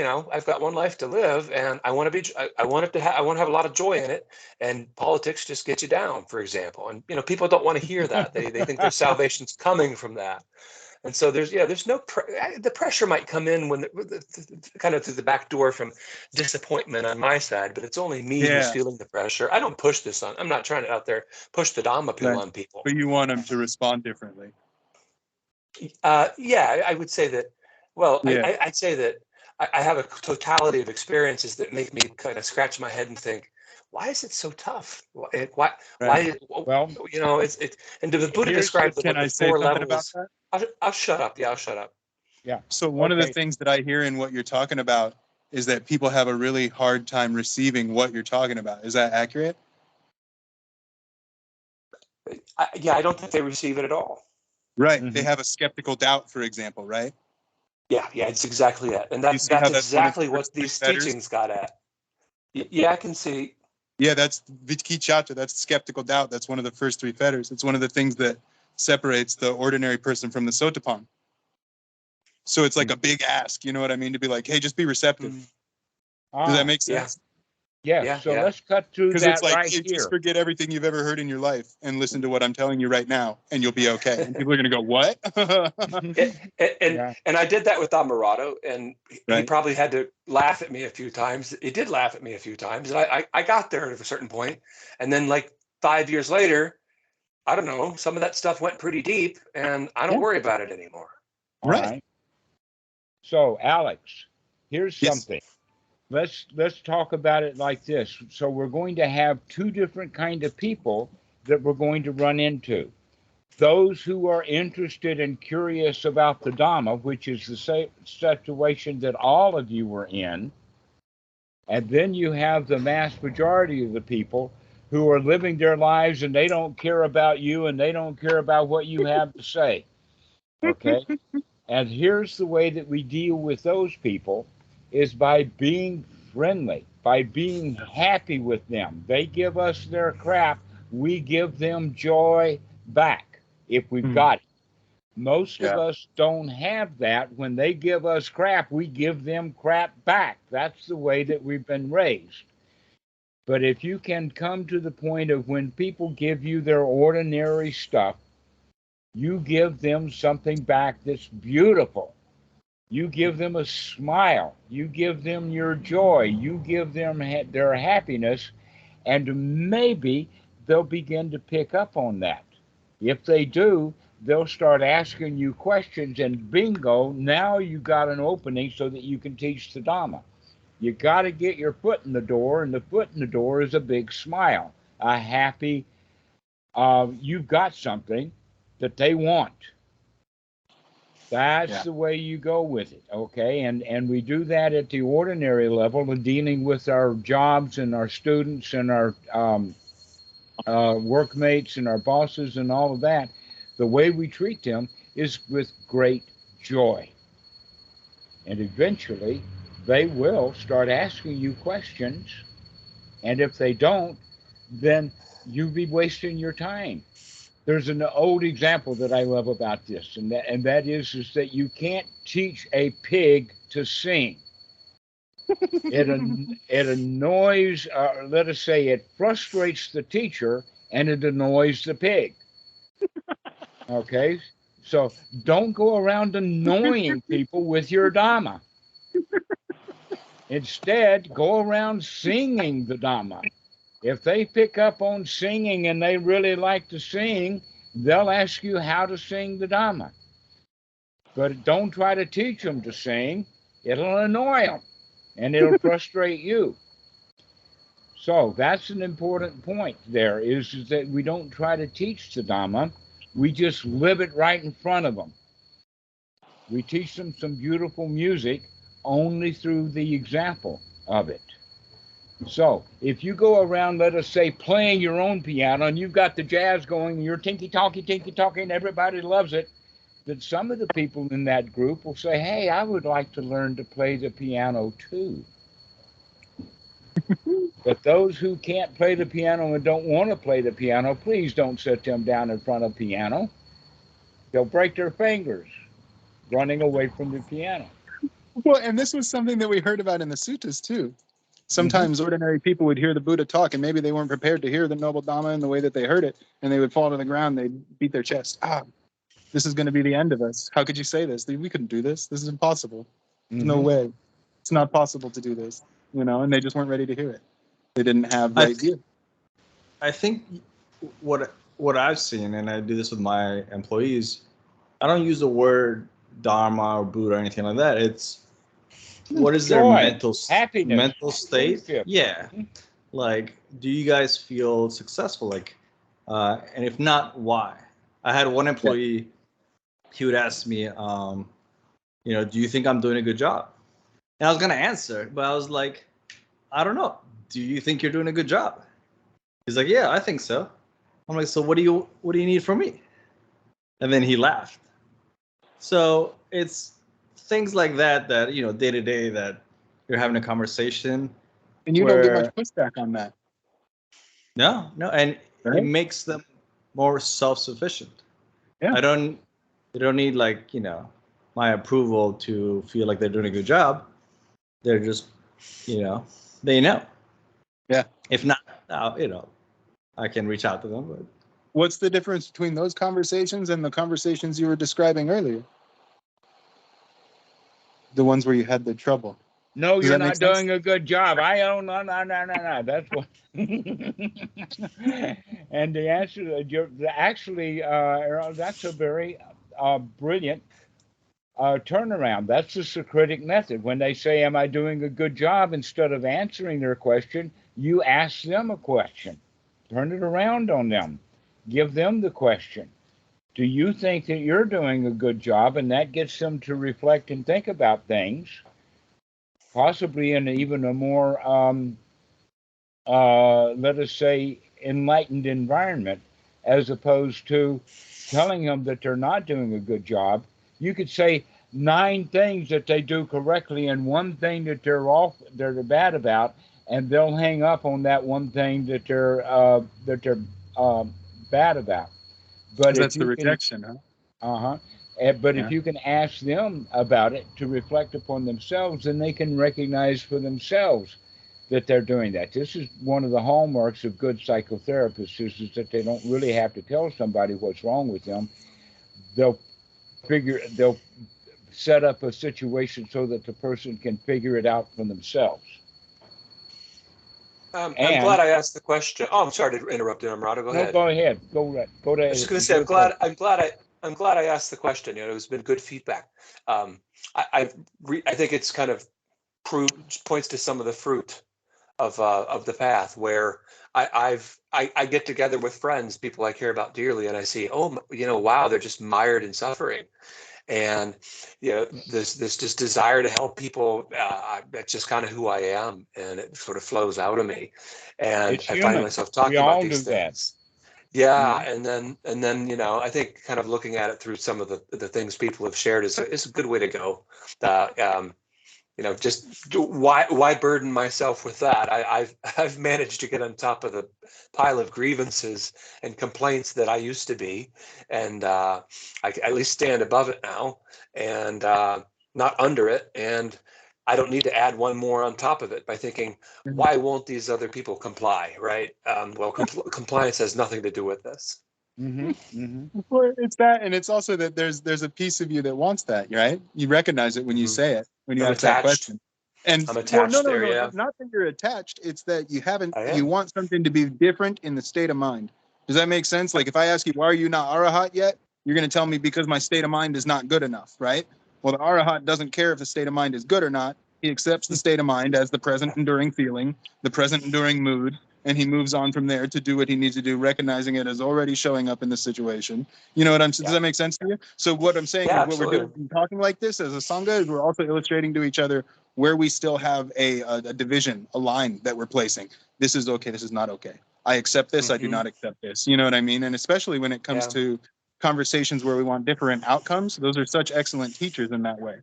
got one life to live and I want to be, I want it to have, I want to have a lot of joy in it. And politics just get you down, for example. And, people don't want to hear that. They think their salvation's coming from that. And so there's no the pressure might come in when kind of through the back door from disappointment on my side, but it's only me who's Yeah, feeling the pressure. I don't push this on. I'm not trying to out there push the Dhamma pill right. on people. But you want them to respond differently. Yeah, I would say that. Well, Yeah, I'd say that I have a totality of experiences that make me kind of scratch my head and think, why is it so tough? Why? right. Well, It's. And the Buddha here's described Can what I the say four something about levels. that? I'll shut up. Yeah, I'll shut up. yeah. So one of the Okay. things that I hear in what you're talking about is that people have a really hard time receiving what you're talking about. Is that accurate? I don't think they receive it at all. Right. They Mhm. have a skeptical doubt, for example, right? Yeah, it's exactly that, and You see how that's that's one of the exactly what first three these fetters? teachings got at. Yeah, I can see. Yeah, that's Vichkichata. That's skeptical doubt. That's one of the first three fetters. It's one of the things that separates the ordinary person from the Sotapan. So it's like a big ask, you know what I mean? To be like, hey, just be receptive. Does that make Yeah, sense? Yes. So yeah. let's cut through Because it's that like, right hey, here. just forget everything you've ever heard in your life and listen to what I'm telling you right now, and you'll be okay. And people are gonna go, what? And I did that with Dhammarato, and he Right. probably had to laugh at me a few times. He did laugh at me a few times, and I got there at a certain point, and then like 5 years later, I don't know, some of that stuff went pretty deep, and I don't Yeah. worry about it anymore. All Right. right. So, Alex, here's Yes. something. Let's talk about it like this. So we're going to have two different kind of people that we're going to run into. Those who are interested and curious about the Dhamma, which is the same situation that all of you were in, and then you have the mass majority of the people who are living their lives and they don't care about you and they don't care about what you have to say. Okay? And here's the way that we deal with those people is by being friendly, by being happy with them. They give us their crap, we give them joy back if we've got it. Most of us don't have that. When they give us crap, we give them crap back. That's the way that we've been raised. But if you can come to the point of when people give you their ordinary stuff, you give them something back that's beautiful. You give them a smile. You give them your joy. You give them their happiness, and maybe they'll begin to pick up on that. If they do, they'll start asking you questions, and bingo, now you got an opening so that you can teach the Dhamma. You got to get your foot in the door, and the foot in the door is a big smile, a happy, you've got something that they want. That's the way you go with it, okay? And we do that at the ordinary level of dealing with our jobs and our students and our workmates and our bosses and all of that. The way we treat them is with great joy. And eventually, they will start asking you questions. And if they don't, then you'll be wasting your time. There's an old example that I love about this, and that is that you can't teach a pig to sing. It annoys, let us say, it frustrates the teacher, and it annoys the pig. Okay, so don't go around annoying people with your Dhamma. Instead, go around singing the Dhamma. If they pick up on singing and they really like to sing, they'll ask you how to sing the Dhamma. But don't try to teach them to sing. It'll annoy them and it'll frustrate you. So that's an important point there is that we don't try to teach the Dhamma. We just live it right in front of them. We teach them some beautiful music only through the example of it. So if you go around, let us say, playing your own piano and you've got the jazz going, and you're tinky talky, and everybody loves it, that some of the people in that group will say, hey, I would like to learn to play the piano too. But those who can't play the piano and don't want to play the piano, please don't sit them down in front of the piano. They'll break their fingers running away from the piano. Well, and this was something that we heard about in the suttas too. Sometimes ordinary people would hear the Buddha talk, and maybe they weren't prepared to hear the noble Dhamma in the way that they heard it, and they would fall to the ground. They'd beat their chest. This is going to be the end of us. How could you say this? We couldn't do this. This is impossible. There's no way. It's not possible to do this. And they just weren't ready to hear it. They didn't have right view. I think what I've seen, and I do this with my employees, I don't use the word Dharma or Buddha or anything like that. It's what is their mental state? Yeah. Like, do you guys feel successful? Like, and if not, why? I had one employee, he would ask me, do you think I'm doing a good job? And I was going to answer, but I was like, I don't know. Do you think you're doing a good job? He's like, yeah, I think so. I'm like, so what do you need from me? And then he laughed. So it's things like that, day to day, that you're having a conversation. And you don't get much pushback on that. No. And it makes them more self-sufficient. Yeah. They don't need my approval to feel like they're doing a good job. They're just, they know. Yeah. If not, I can reach out to them. But what's the difference between those conversations and the conversations you were describing earlier? The ones where you had the trouble. No, you're not doing a good job. No. That's what. And the answer, that's a very brilliant turnaround. That's the Socratic method. When they say, am I doing a good job? Instead of answering their question, you ask them a question. Turn it around on them. Give them the question. Do you think that you're doing a good job? And that gets them to reflect and think about things, possibly in even a more, let us say, enlightened environment, as opposed to telling them that they're not doing a good job. You could say 9 things that they do correctly and 1 thing that they're bad about, and they'll hang up on that 1 thing that they're bad about. But that's the rejection, huh? But if you can ask them about it to reflect upon themselves, then they can recognize for themselves that they're doing that. This is one of the hallmarks of good psychotherapists, is that they don't really have to tell somebody what's wrong with them. They'll set up a situation so that the person can figure it out for themselves. I'm glad I asked the question. Oh, I'm sorry to interrupt you, Dhammarato. Go ahead. Go ahead. Go ahead. I was just going to say, I'm glad I asked the question. It's been good feedback. I think it's kind of points to some of the fruit of the path, where I get together with friends, people I care about dearly, and I see, wow, they're just mired in suffering. And this just desire to help people, that's just kind of who I am, and it sort of flows out of me, and I find myself talking about these things. Yeah, and then I think kind of looking at it through some of the things people have shared is a good way to go. Just why burden myself with that? I've managed to get on top of the pile of grievances and complaints that I used to be, and I at least stand above it now, and not under it. And I don't need to add 1 more on top of it by thinking, why won't these other people comply? Right? Compliance has nothing to do with this. Well, it's that, and it's also that there's a piece of you that wants that, right? You recognize it when you say it, when you ask that question. And I'm attached no, not that you're attached. It's that you haven't. You want something to be different in the state of mind. Does that make sense? Like if I ask you, why are you not arahat yet? You're going to tell me because my state of mind is not good enough, right? Well, the arahat doesn't care if the state of mind is good or not. He accepts the state of mind as the present enduring feeling, the present enduring mood, and he moves on from there to do what he needs to do, recognizing it as already showing up in the situation. You know what I'm saying? Does that make sense to you? So what I'm saying is what we're doing, talking like this as a Sangha, is we're also illustrating to each other where we still have a division, a line that we're placing. This is okay, this is not okay. I accept this, I do not accept this. You know what I mean? And especially when it comes to conversations where we want different outcomes, those are such excellent teachers in that way,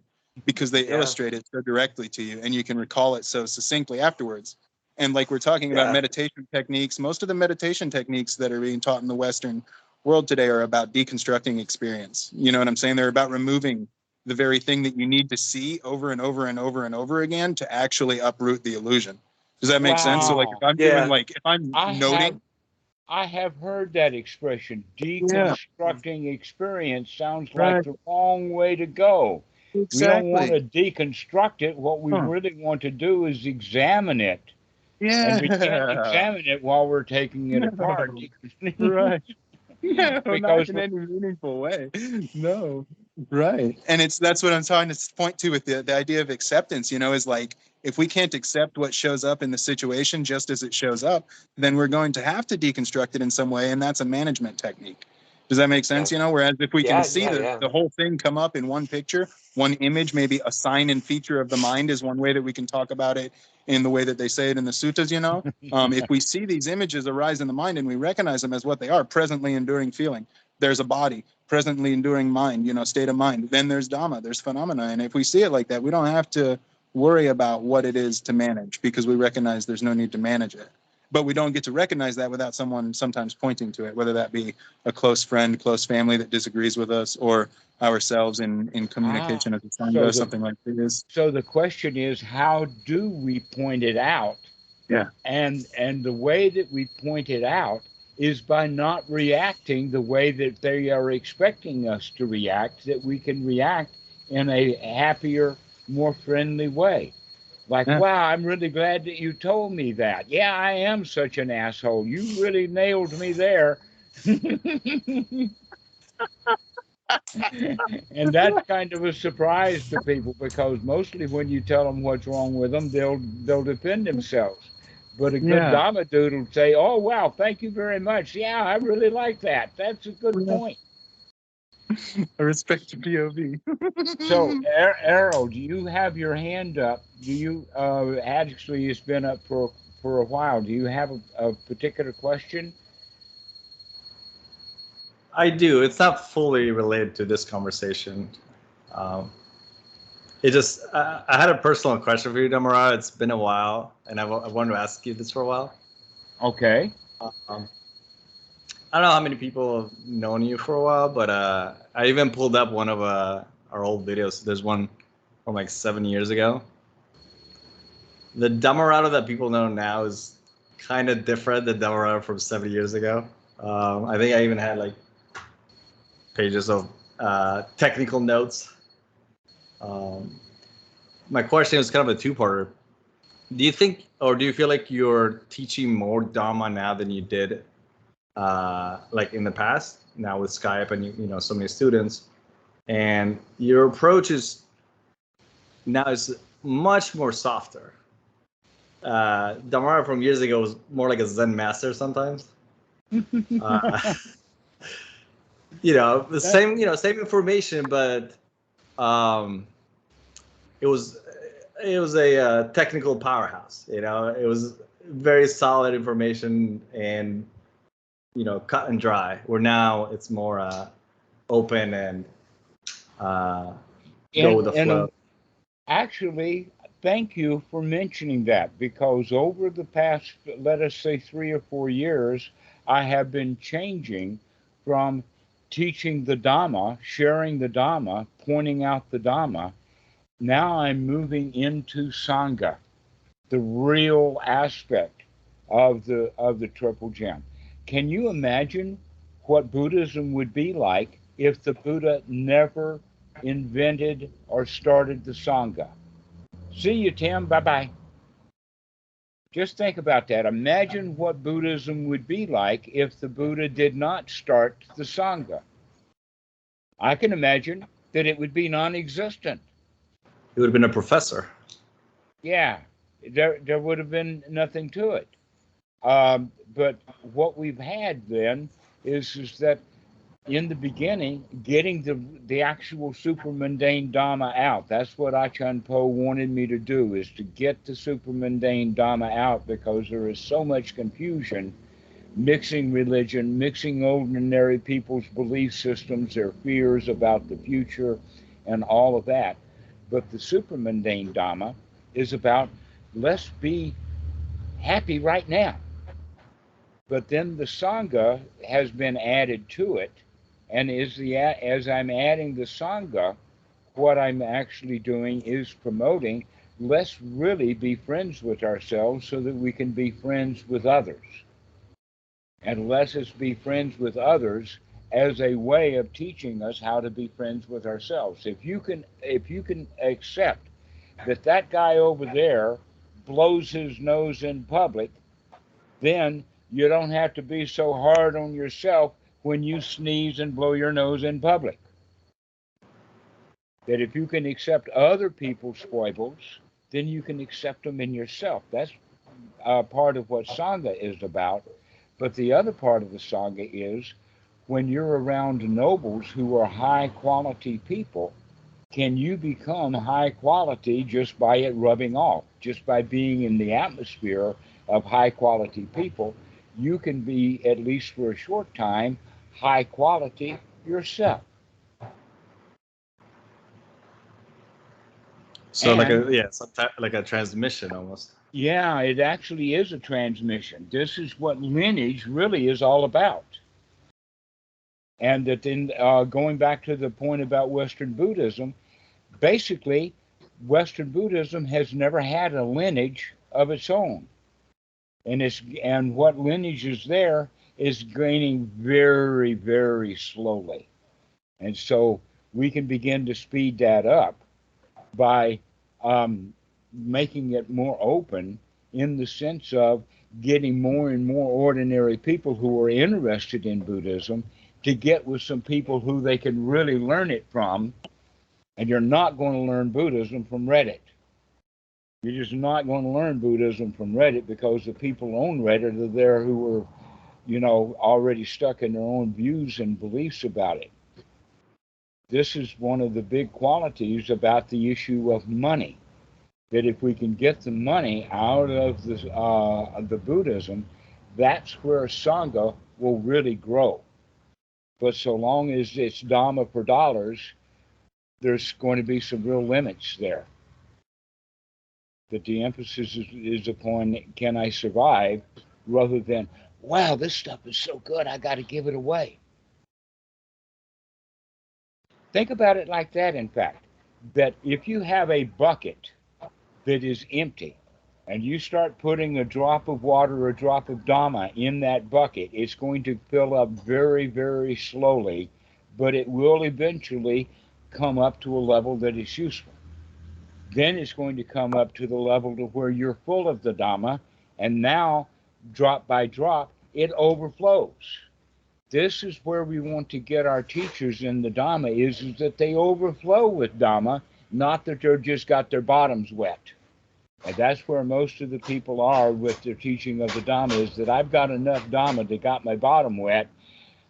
because they Yeah. illustrate it so directly to you and you can recall it so succinctly afterwards. And like we're talking about Yeah. meditation techniques, most of the meditation techniques that are being taught in the Western world today are about deconstructing experience. You know what I'm saying? They're about removing the very thing that you need to see over and over and over and over again to actually uproot the illusion. Does that make sense? So like if Wow. I'm Yeah. doing like, if I'm noting, I have heard that expression. Deconstructing experience sounds like right, the wrong way to go. We don't want exactly. to deconstruct it. What we Huh. really want to do is examine it. And we can't Yeah. examine it while we're taking it apart. Right. No, not Because in any meaningful way. No. Right. And that's what I'm trying to point to with the idea of acceptance, you know, is like, if we can't accept what shows up in the situation just as it shows up, then we're going to have to deconstruct it in some way. And that's a management technique. Does that make sense? Yeah. You know, whereas if we Yeah, can see yeah. the whole thing come up in one picture, one image, maybe a sign and feature of the mind is one way that we can talk about it in the way that they say it in the suttas, you know. If we see these images arise in the mind and we recognize them as what they are, presently enduring feeling, there's a body, presently enduring mind, you know, state of mind, then there's Dhamma, there's phenomena. And if we see it like that, we don't have to worry about what it is to manage, because we recognize there's no need to manage it. But we don't get to recognize that without someone sometimes pointing to it, whether that be a close friend, close family that disagrees with us, or ourselves in communication as a Sangha, something like this. So the question is, how do we point it out? Yeah. And the way that we point it out is by not reacting the way that they are expecting us to react, that we can react in a happier, more friendly way. Like, Yeah. wow, I'm really glad that you told me that. Yeah, I am such an asshole. You really nailed me there. And that's kind of a surprise to people, because mostly when you tell them what's wrong with them, they'll defend themselves. But a good Yeah. Dhamma dude will say, "Oh wow, thank you very much. Yeah, I really like that. That's a good point." I respect your POV. So, Errol, do you have your hand up? Do you actually it's been up for a while? Do you have a particular question? I do. It's not fully related to this conversation. Um, it just, I had a personal question for you, Dhammarato. It's been a while, and I wanted to ask you this for a while. Okay. I don't know how many people have known you for a while, but I even pulled up one of our old videos. There's one from like 7 years ago. The Dhammarato that people know now is kind of different than Dhammarato from 7 years ago. I think I even had like pages of technical notes. My question is kind of a two-parter. Do you think, or do you feel like you're teaching more Dhamma now than you did like in the past, now with Skype and you know so many students, and your approach is now is much more softer? Dhammarato from years ago was more like a Zen master sometimes. You know, the same, you know, same information, but it was a technical powerhouse. You know, it was very solid information and, you know, cut and dry. Where now it's more open and go with the flow. Actually, thank you for mentioning that, because over the past, let us say, 3 or 4 years, I have been changing from teaching the Dhamma, sharing the Dhamma, pointing out the Dhamma. Now I'm moving into Sangha, the real aspect of the Triple Gem. Can you imagine what Buddhism would be like if the Buddha never invented or started the Sangha? See you, Tim. Bye bye. Just think about that. Imagine what Buddhism would be like if the Buddha did not start the Sangha. I can imagine that it would be non existent. He would have been a professor. Yeah, there would have been nothing to it. But what we've had then is that in the beginning, getting the actual supermundane Dhamma out. That's what Achan Po wanted me to do, is to get the supermundane Dhamma out, because there is so much confusion mixing religion, mixing ordinary people's belief systems, their fears about the future, and all of that. But the supermundane Dhamma is about let's be happy right now. But then the Sangha has been added to it, and as I'm adding the Sangha, what I'm actually doing is promoting let's really be friends with ourselves so that we can be friends with others. And let us be friends with others as a way of teaching us how to be friends with ourselves. If you can accept that that guy over there blows his nose in public, then you don't have to be so hard on yourself when you sneeze and blow your nose in public. That if you can accept other people's foibles, then you can accept them in yourself. That's part of what Sangha is about. But the other part of the Sangha is when you're around nobles who are high quality people, can you become high quality just by it rubbing off? Just by being in the atmosphere of high quality people, you can be, at least for a short time, high quality yourself. So like a transmission almost. Yeah, it actually is a transmission. This is what lineage really is all about. And that then going back to the point about Western Buddhism, basically, Western Buddhism has never had a lineage of its own. And what lineage is there is gaining very, very slowly. And so we can begin to speed that up by making it more open in the sense of getting more and more ordinary people who are interested in Buddhism to get with some people who they can really learn it from. And you're not going to learn Buddhism from Reddit. You're just not going to learn Buddhism from Reddit because the people on Reddit are there who are, already stuck in their own views and beliefs about it. This is one of the big qualities about the issue of money. That if we can get the money out of the Buddhism, that's where Sangha will really grow. But so long as it's Dhamma for dollars, there's going to be some real limits there. That the emphasis is upon can I survive rather than, wow, this stuff is so good, I got to give it away. Think about it like that, in fact, that if you have a bucket that is empty and you start putting a drop of water or a drop of Dhamma in that bucket, it's going to fill up very, very slowly, but it will eventually come up to a level that is useful. Then it's going to come up to the level to where you're full of the Dhamma, and now, drop by drop, it overflows. This is where we want to get our teachers in the Dhamma, is that they overflow with Dhamma, not that they're just got their bottoms wet. And that's where most of the people are with their teaching of the Dhamma, is that I've got enough Dhamma to got my bottom wet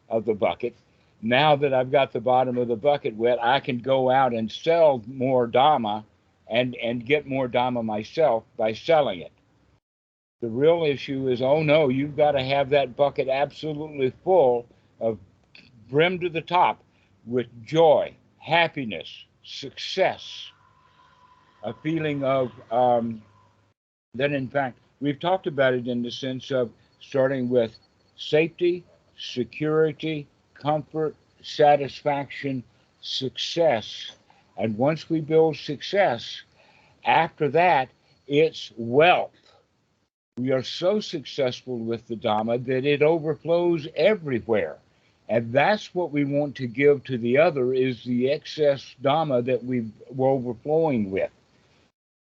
of the bucket. Now that I've got the bottom of the bucket wet, I can go out and sell more Dhamma and get more Dhamma myself by selling it. The real issue is, oh no, you've got to have that bucket absolutely full of brim to the top with joy, happiness, success, a feeling of that, in fact, we've talked about it in the sense of starting with safety, security, comfort, satisfaction, success. And once we build success, after that, it's wealth. We are so successful with the Dhamma that it overflows everywhere. And that's what we want to give to the other, is the excess Dhamma that we're overflowing with.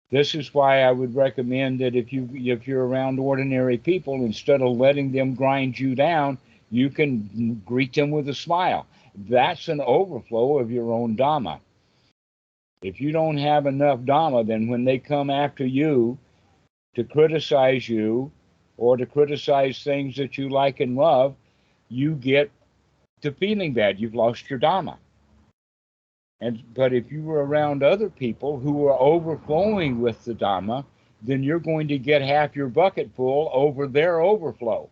This is why I would recommend that if you're around ordinary people, instead of letting them grind you down, you can greet them with a smile. That's an overflow of your own Dhamma. If you don't have enough Dhamma, then when they come after you to criticize you or to criticize things that you like and love, you get to feeling bad. You've lost your Dhamma. But if you were around other people who are overflowing with the Dhamma, then you're going to get half your bucket full over their overflow.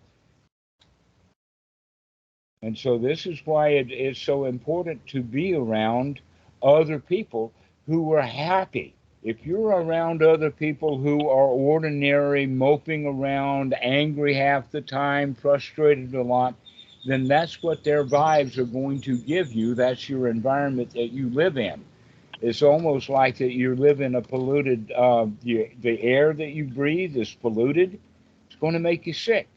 And so this is why it is so important to be around other people who are happy. If you're around other people who are ordinary, moping around, angry half the time, frustrated a lot, then that's what their vibes are going to give you. That's your environment that you live in. It's almost like that you live in a polluted, the air that you breathe is polluted. It's going to make you sick.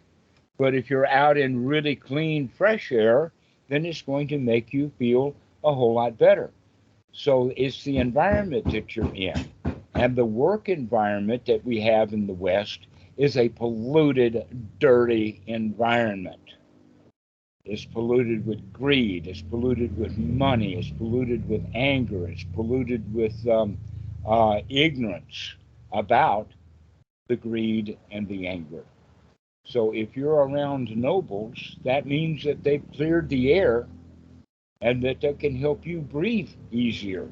But if you're out in really clean, fresh air, then it's going to make you feel a whole lot better. So it's the environment that you're in. And the work environment that we have in the West is a polluted, dirty environment. It's polluted with greed. It's polluted with money. It's polluted with anger. It's polluted with ignorance about the greed and the anger. So if you're around nobles, that means that they've cleared the air and that they can help you breathe easier.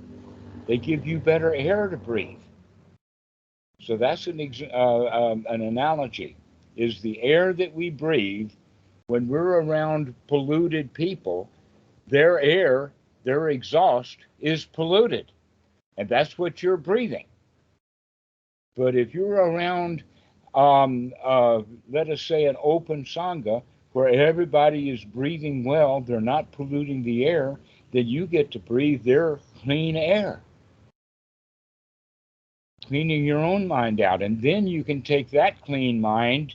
They give you better air to breathe. So that's an analogy. Is the air that we breathe when we're around polluted people, their air, their exhaust is polluted, and that's what you're breathing. But if you're around, let us say, an open Sangha where everybody is breathing well, they're not polluting the air, then you get to breathe their clean air, cleaning your own mind out. And then you can take that clean mind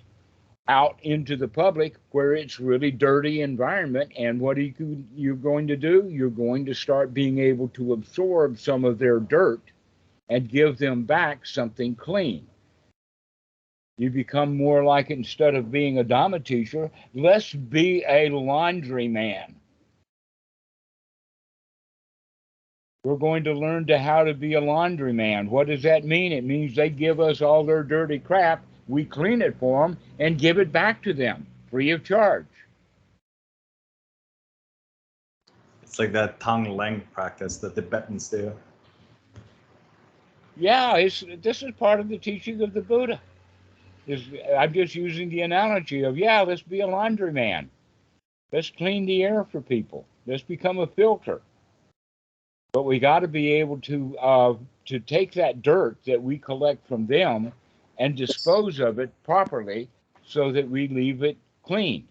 out into the public where it's really dirty environment. And what are you're going to do? You're going to start being able to absorb some of their dirt and give them back something clean. You become more like, instead of being a Dhamma teacher, let's be a laundry man. We're going to learn how to be a laundry man. What does that mean? It means they give us all their dirty crap, we clean it for them, and give it back to them free of charge. It's like that tongue length practice that the Tibetans do. Yeah, this is part of the teaching of the Buddha. I'm just using the analogy of, let's be a laundry man. Let's clean the air for people. Let's become a filter. But we got to be able to take that dirt that we collect from them and dispose of it properly so that we leave it clean.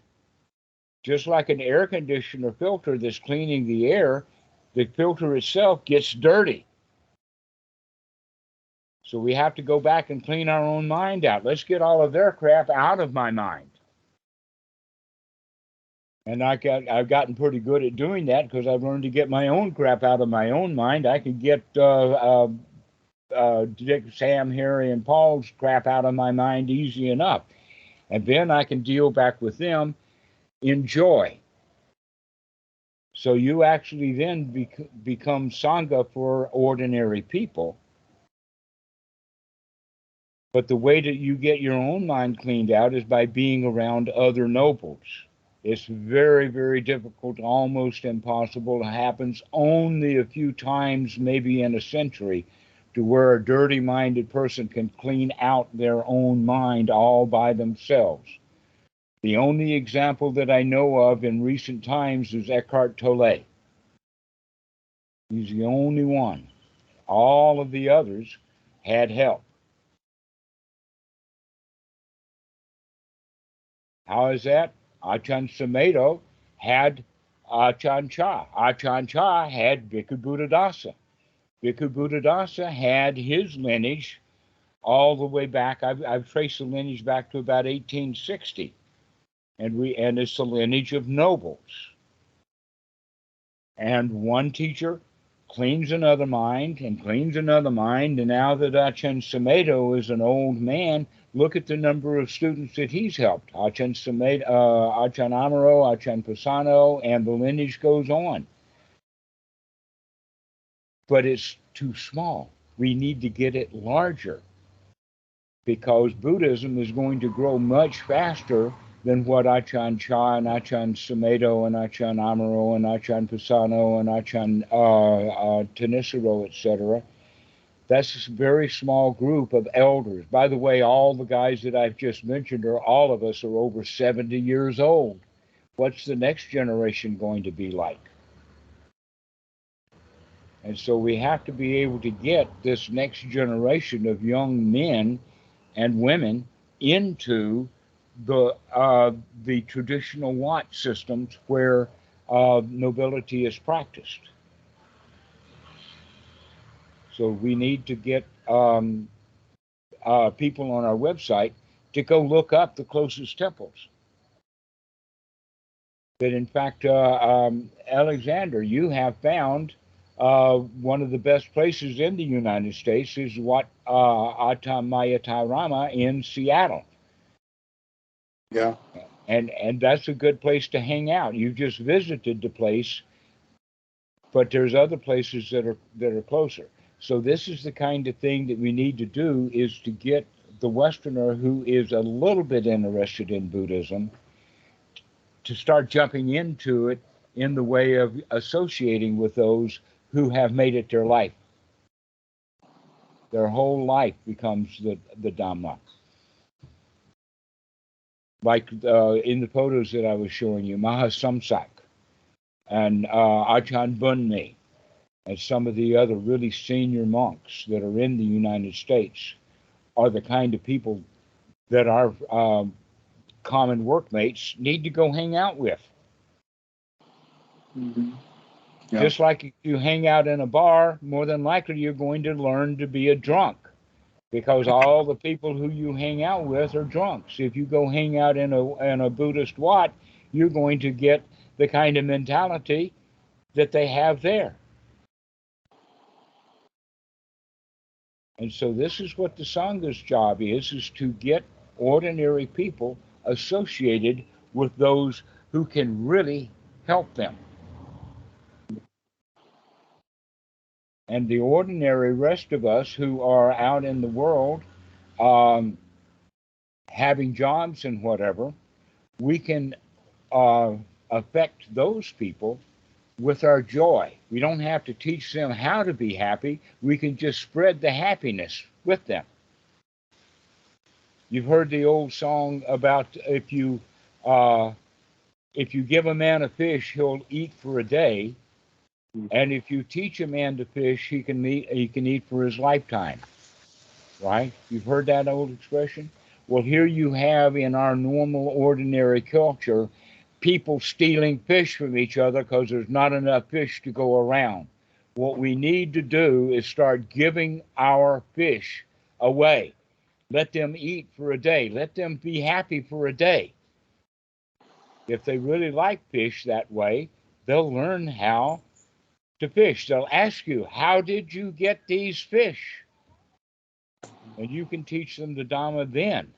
Just like an air conditioner filter that's cleaning the air, the filter itself gets dirty. So we have to go back and clean our own mind out. Let's get all of their crap out of my mind. And I've gotten pretty good at doing that because I've learned to get my own crap out of my own mind. I can get Dick, Sam, Harry, and Paul's crap out of my mind easy enough. And then I can deal back with them in joy. So you actually then become Sangha for ordinary people. But the way that you get your own mind cleaned out is by being around other nobles. It's very, very difficult, almost impossible. It happens only a few times, maybe in a century, to where a dirty-minded person can clean out their own mind all by themselves. The only example that I know of in recent times is Eckhart Tolle. He's the only one. All of the others had help. How is that? Ajahn Sumedho had Ajahn Chah. Ajahn Chah had Bhikkhu Buddhadasa. Bhikkhu Buddhadasa had his lineage all the way back. I've traced the lineage back to about 1860, and it's the lineage of nobles. And one teacher cleans another mind and cleans another mind, and now that Ajahn Sumedho is an old man, look at the number of students that he's helped. Ajahn Sumedho, Ajahn Amaro, Ajahn Pasano, and the lineage goes on. But it's too small. We need to get it larger because Buddhism is going to grow much faster than what Ajahn Chah and Ajahn Sumedho and Ajahn Amaro and Ajahn Pasano and Ajahn Thanissaro, etc. That's a very small group of elders. By the way, all the guys that I've just mentioned, all of us are over 70 years old. What's the next generation going to be like? And so we have to be able to get this next generation of young men and women into the traditional Wat systems where nobility is practiced. So we need to get people on our website to go look up the closest temples. That in fact, Alexander, you have found one of the best places in the United States is Wat Atamayatarama in Seattle. Yeah. And that's a good place to hang out. You just visited the place, but there's other places that are closer. So this is the kind of thing that we need to do, is to get the Westerner who is a little bit interested in Buddhism to start jumping into it in the way of associating with those who have made it their life. Their whole life becomes the Dhamma. Like in the photos that I was showing you, Mahasamsak and Ajahn Bunmi and some of the other really senior monks that are in the United States are the kind of people that our common workmates need to go hang out with. Mm-hmm. Yeah. Just like if you hang out in a bar, more than likely you're going to learn to be a drunk, because all the people who you hang out with are drunks. If you go hang out in a Buddhist Wat, you're going to get the kind of mentality that they have there. And so this is what the Sangha's job is to get ordinary people associated with those who can really help them. And the ordinary rest of us who are out in the world having jobs and whatever, we can affect those people with our joy. We don't have to teach them how to be happy. We can just spread the happiness with them. You've heard the old song about if you give a man a fish, he'll eat for a day. And if you teach a man to fish, he can eat for his lifetime. Right? You've heard that old expression? Well, here you have in our normal, ordinary culture, people stealing fish from each other because there's not enough fish to go around. What we need to do is start giving our fish away. Let them eat for a day. Let them be happy for a day. If they really like fish that way, they'll learn how to fish. They'll ask you, how did you get these fish? And you can teach them the Dhamma then.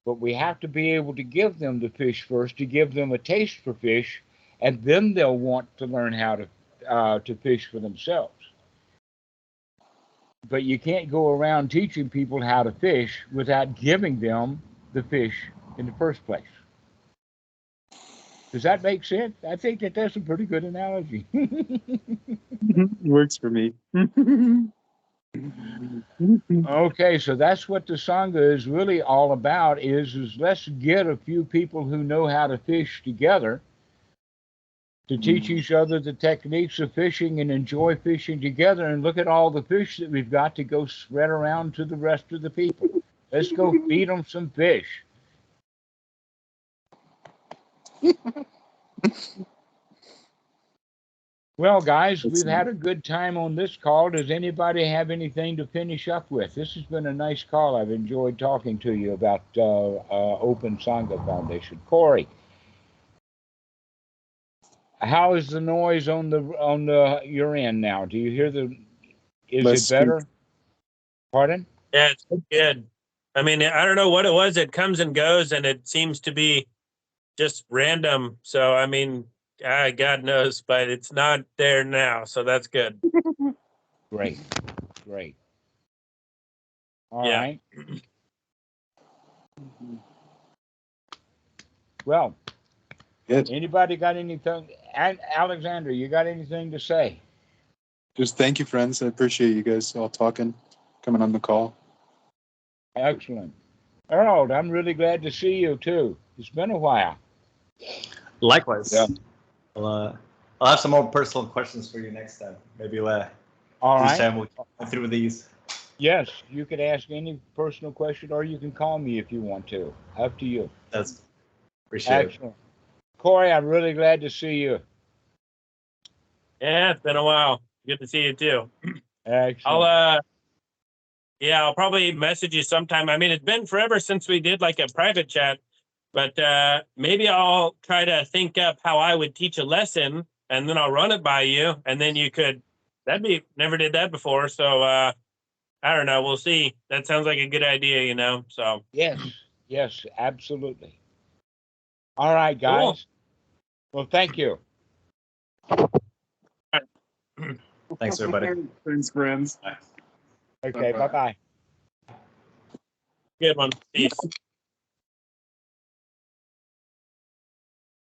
But we have to be able to give them the fish first, to give them a taste for fish, and then they'll want to learn how to fish for themselves. But you can't go around teaching people how to fish without giving them the fish in the first place. Does that make sense? I think that's a pretty good analogy. Works for me. Okay, so that's what the Sangha is really all about, is let's get a few people who know how to fish together to teach each other the techniques of fishing and enjoy fishing together, and look at all the fish that we've got to go spread around to the rest of the people. Let's go feed them some fish. Well, guys, we've had a good time on this call. Does anybody have anything to finish up with? This has been a nice call. I've enjoyed talking to you about Open Sangha Foundation. Corey, how is the noise on the your end now? Do you hear is it better? Pardon? Yeah, it's good. I mean, I don't know what it was. It comes and goes, and it seems to be just random. So, I mean, God knows, but it's not there now. So that's good. Great. All right. Well, Good. Anybody got anything? Alexander, you got anything to say? Just thank you, friends. I appreciate you guys all talking, coming on the call. Excellent. Harold, I'm really glad to see you too. It's been a while. Likewise. Yeah. I'll have some more personal questions for you next time. Maybe All this right. time we'll go through these. Yes, you can ask any personal question, or you can call me if you want to. Up to you. That's appreciate it. Excellent. Corey, I'm really glad to see you. Yeah, it's been a while. Good to see you too. Excellent. I'll probably message you sometime. I mean, it's been forever since we did like a private chat, but maybe I'll try to think up how I would teach a lesson, and then I'll run it by you, and then you could. Never did that before, so I don't know. We'll see. That sounds like a good idea, So Yes, absolutely. All right, guys. Well, thank you. Thanks, everybody. Thanks, friends. Okay, bye-bye. Good one. Peace.